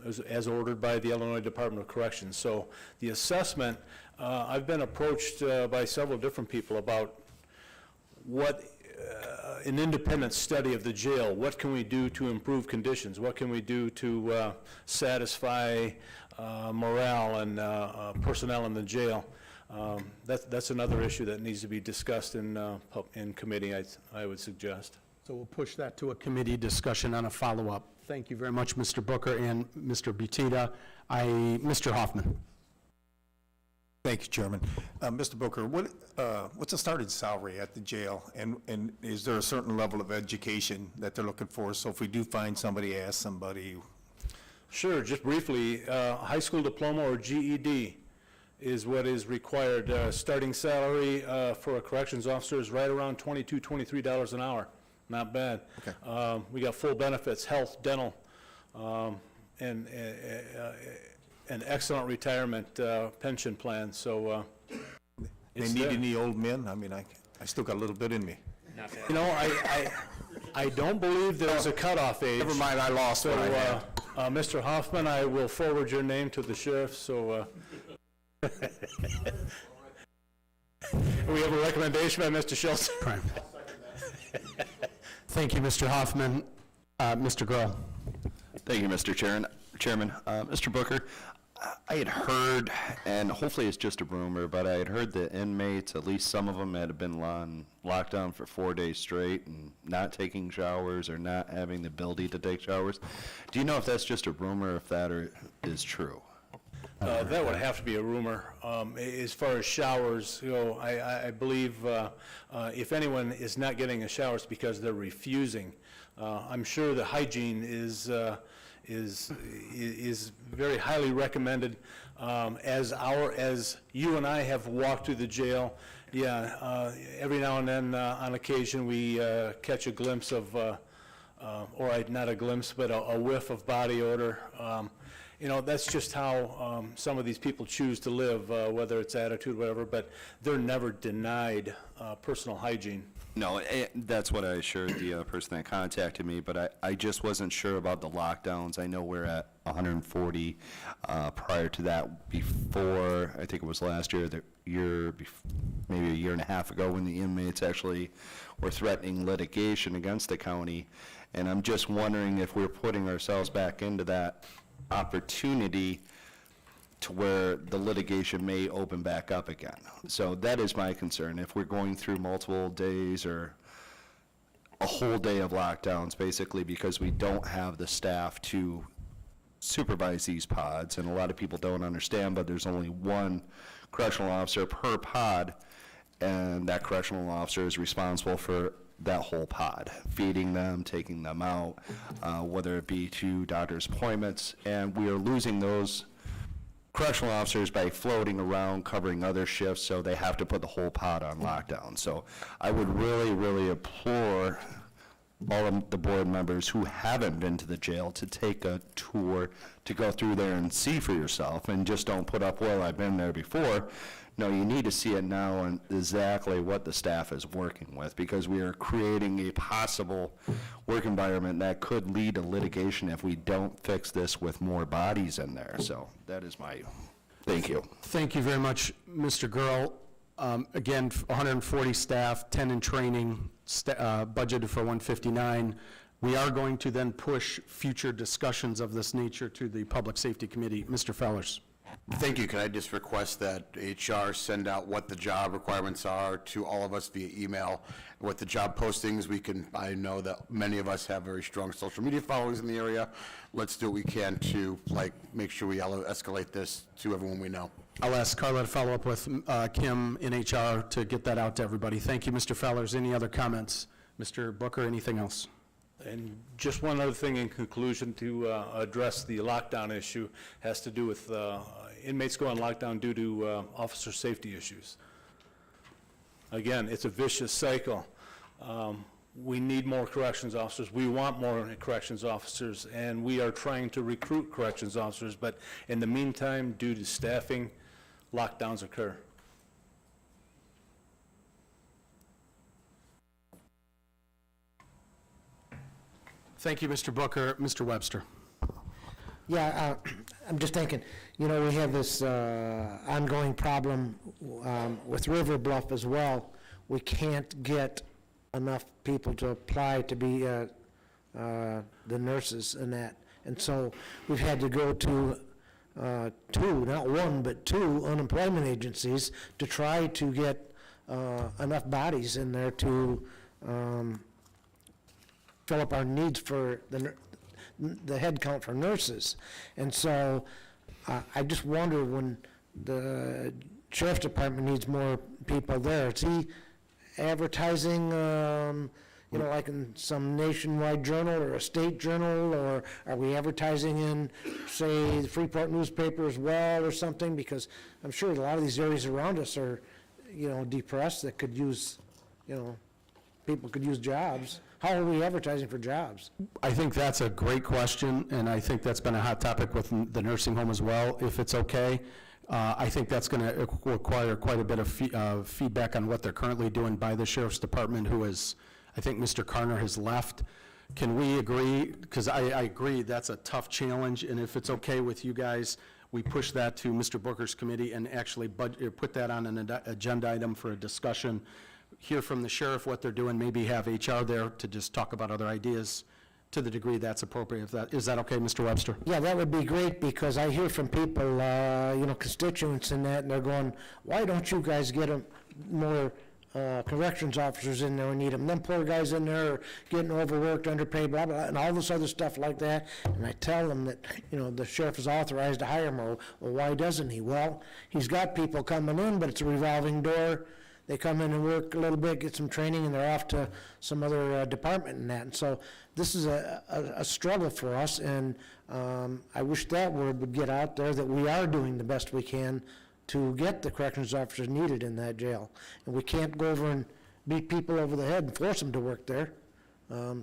as ordered by the Illinois Department of Corrections. So the assessment, I've been approached by several different people about what an independent study of the jail. What can we do to improve conditions? What can we do to satisfy morale and personnel in the jail? That's another issue that needs to be discussed in committee, I would suggest. So we'll push that to a committee discussion on a follow-up. Thank you very much, Mr. Booker and Mr. Butita. Mr. Hoffman. Thank you, Chairman. Mr. Booker, what's the starting salary at the jail? And is there a certain level of education that they're looking for? So if we do find somebody, ask somebody. Sure, just briefly, high school diploma or GED is what is required. Starting salary for a corrections officer is right around $22, $23 an hour. Not bad. Okay. We got full benefits, health, dental, and an excellent retirement pension plan, so They need any old men? I mean, I still got a little bit in me. you know, I don't believe there's a cutoff age. Never mind, I lost So, what I had. Mr. Hoffman, I will forward your name to the sheriff, so, we have a recommendation by Mr. Schultz. Thank you, Mr. Hoffman. Mr. Grohl. Thank you, Mr. Chairman. Mr. Booker, I had heard, and hopefully it's just a rumor, but I had heard that inmates, at least some of them, had been locked down for 4 days straight and not taking showers or not having the ability to take showers. Do you know if that's just a rumor or if that is true? That would have to be a rumor. As far as showers go, I believe if anyone is not getting a shower, it's because they're refusing. I'm sure the hygiene is very highly recommended. As you and I have walked through the jail, every now and then, on occasion, we catch a glimpse of, not a glimpse, but a whiff of body odor. That's just how some of these people choose to live, whether it's attitude, whatever, but they're never denied personal hygiene. No, that's what I assured the person that contacted me, but I just wasn't sure about the lockdowns. I know we're at 140. Prior to that, before, I think it was last year, maybe a year and a half ago, when the inmates actually were threatening litigation against the county. And I'm just wondering if we're putting ourselves back into that opportunity to where the litigation may open back up again. So that is my concern. If we're going through multiple days or a whole day of lockdowns, basically because we don't have the staff to supervise these pods, and a lot of people don't understand, but there's only one correctional officer per pod, and that correctional officer is responsible for that whole pod, feeding them, taking them out, whether it be to doctor's appointments, and we are losing those correctional officers by floating around covering other shifts, so they have to put the whole pod on lockdown. So I would really, really implore all of the board members who haven't been to the jail to take a tour, to go through there and see for yourself, and just don't put up, well, I've been there before. No, you need to see it now and exactly what the staff is working with, because we are creating a possible work environment that could lead to litigation if we don't fix this with more bodies in there. So that is my, thank you. Thank you very much, Mr. Grohl. Again, 140 staff, 10 in training, budgeted for 159. We are going to then push future discussions of this nature to the Public Safety Committee. Mr. Fellers. Thank you. Can I just request that HR send out what the job requirements are to all of us via email, what the job postings I know that many of us have very strong social media followings in the area. Let's do what we can to make sure we escalate this to everyone we know. I'll ask Carla to follow up with Kim in HR to get that out to everybody. Thank you, Mr. Fellers. Any other comments? Mr. Booker, anything else? And just one other thing in conclusion to address the lockdown issue has to do with inmates go on lockdown due to officer safety issues. Again, it's a vicious cycle. We need more corrections officers. We want more corrections officers, and we are trying to recruit corrections officers, but in the meantime, due to staffing, lockdowns occur. Thank you, Mr. Booker. Mr. Webster. Yeah, I'm just thinking, we have this ongoing problem with River Bluff as well. We can't get enough people to apply to be the nurses and that. And so we've had to go to two, not one, but two unemployment agencies to try to get enough bodies in there to fill up our needs for the head count for nurses. And so I just wonder, when the sheriff's department needs more people there, is he advertising, like in some nationwide journal or a state journal, or are we advertising in, say, the Freeport newspaper as well or something? Because I'm sure a lot of these areas around us are, depressed, that could use, people could use jobs. How are we advertising for jobs? I think that's a great question, and I think that's been a hot topic with the nursing home as well, if it's okay. I think that's going to require quite a bit of feedback on what they're currently doing by the sheriff's department, who is, I think Mr. Carner has left. Can we agree, because I agree that's a tough challenge, and if it's okay with you guys, we push that to Mr. Booker's committee and actually put that on an agenda item for a discussion, hear from the sheriff what they're doing, maybe have HR there to just talk about other ideas to the degree that's appropriate. Is that okay, Mr. Webster? Yeah, that would be great, because I hear from people, constituents and that, and they're going, why don't you guys get more corrections officers in there? We need them. Them poor guys in there are getting overworked, underpaid, blah, blah, and all this other stuff like that. And I tell them that, the sheriff is authorized to hire them. Well, why doesn't he? Well, he's got people coming in, but it's a revolving door. They come in and work a little bit, get some training, and they're off to some other department and that. And so this is a struggle for us, and I wish that word would get out there, that we are doing the best we can to get the corrections officers needed in that jail. And we can't go over and beat people over the head and force them to work there.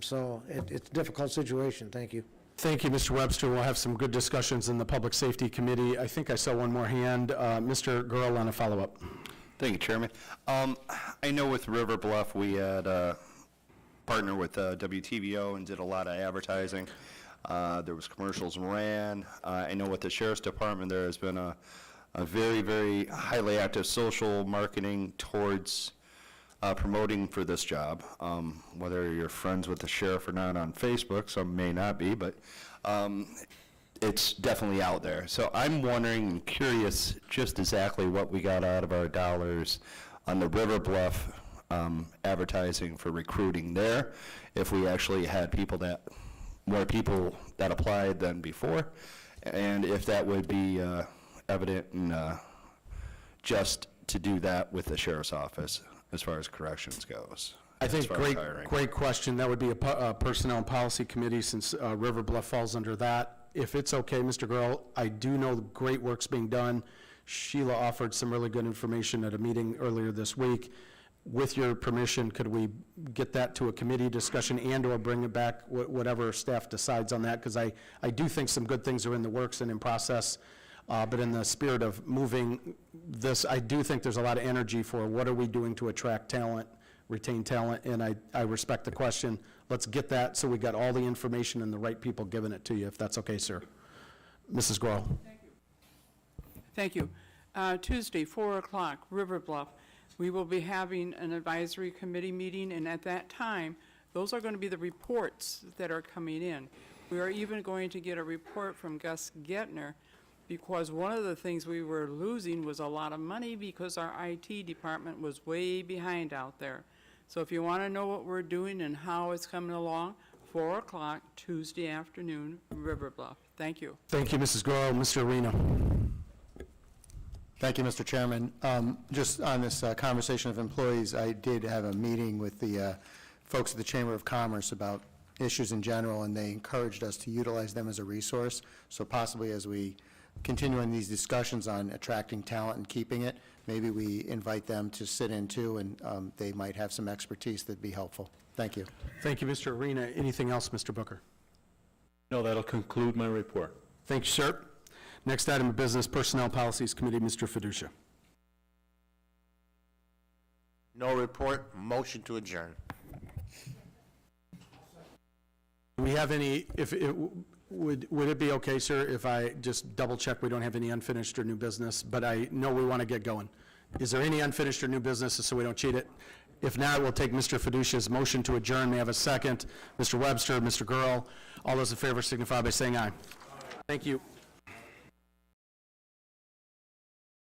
So it's a difficult situation. Thank you. Thank you, Mr. Webster. We'll have some good discussions in the Public Safety Committee. I think I saw one more hand. Mr. Gurl on a follow-up. Thank you, Chairman. I know with River Bluff, we had partnered with WTVO and did a lot of advertising. There was commercials ran. I know with the Sheriff's Department, there has been a very, very highly active social marketing towards promoting for this job. Whether you're friends with the sheriff or not on Facebook, some may not be, but it's definitely out there. So I'm wondering and curious just exactly what we got out of our dollars on the River Bluff advertising for recruiting there, if we actually had more people that applied than before, and if that would be evident in just to do that with the sheriff's office as far as corrections goes. I think great question. That would be a Personnel and Policy Committee, since River Bluff falls under that. If it's okay, Mr. Gurl, I do know great work's being done. Sheila offered some really good information at a meeting earlier this week. With your permission, could we get that to a committee discussion and/or bring it back, whatever staff decides on that? Because I do think some good things are in the works and in process, but in the spirit of moving this, I do think there's a lot of energy for what are we doing to attract talent, retain talent, and I respect the question. Let's get that so we got all the information and the right people giving it to you, if that's okay, sir. Mrs. Grohl. Thank you. Tuesday, 4 o'clock, River Bluff. We will be having an advisory committee meeting, and at that time, those are going to be the reports that are coming in. We are even going to get a report from Gus Gettner, because one of the things we were losing was a lot of money because our IT department was way behind out there. So if you want to know what we're doing and how it's coming along, 4 o'clock Tuesday afternoon, River Bluff. Thank you. Thank you, Mrs. Grohl. Mr. Arena. Thank you, Mr. Chairman. Just on this conversation of employees, I did have a meeting with the folks at the Chamber of Commerce about issues in general, and they encouraged us to utilize them as a resource. So possibly as we continue in these discussions on attracting talent and keeping it, maybe we invite them to sit in too, and they might have some expertise that'd be helpful. Thank you. Thank you, Mr. Arena. Anything else, Mr. Booker? No, that'll conclude my report. Thank you, sir. Next item of business, Personnel Policies Committee, Mr. Fiducia. No report. Motion to adjourn. Do we have any, would it be okay, sir, if I just double check we don't have any unfinished or new business, but I know we want to get going. Is there any unfinished or new business so we don't cheat it? If not, we'll take Mr. Fiducia's motion to adjourn. May I have a second? Mr. Webster, Mr. Gurl, all those in favor signify by saying aye. Thank you.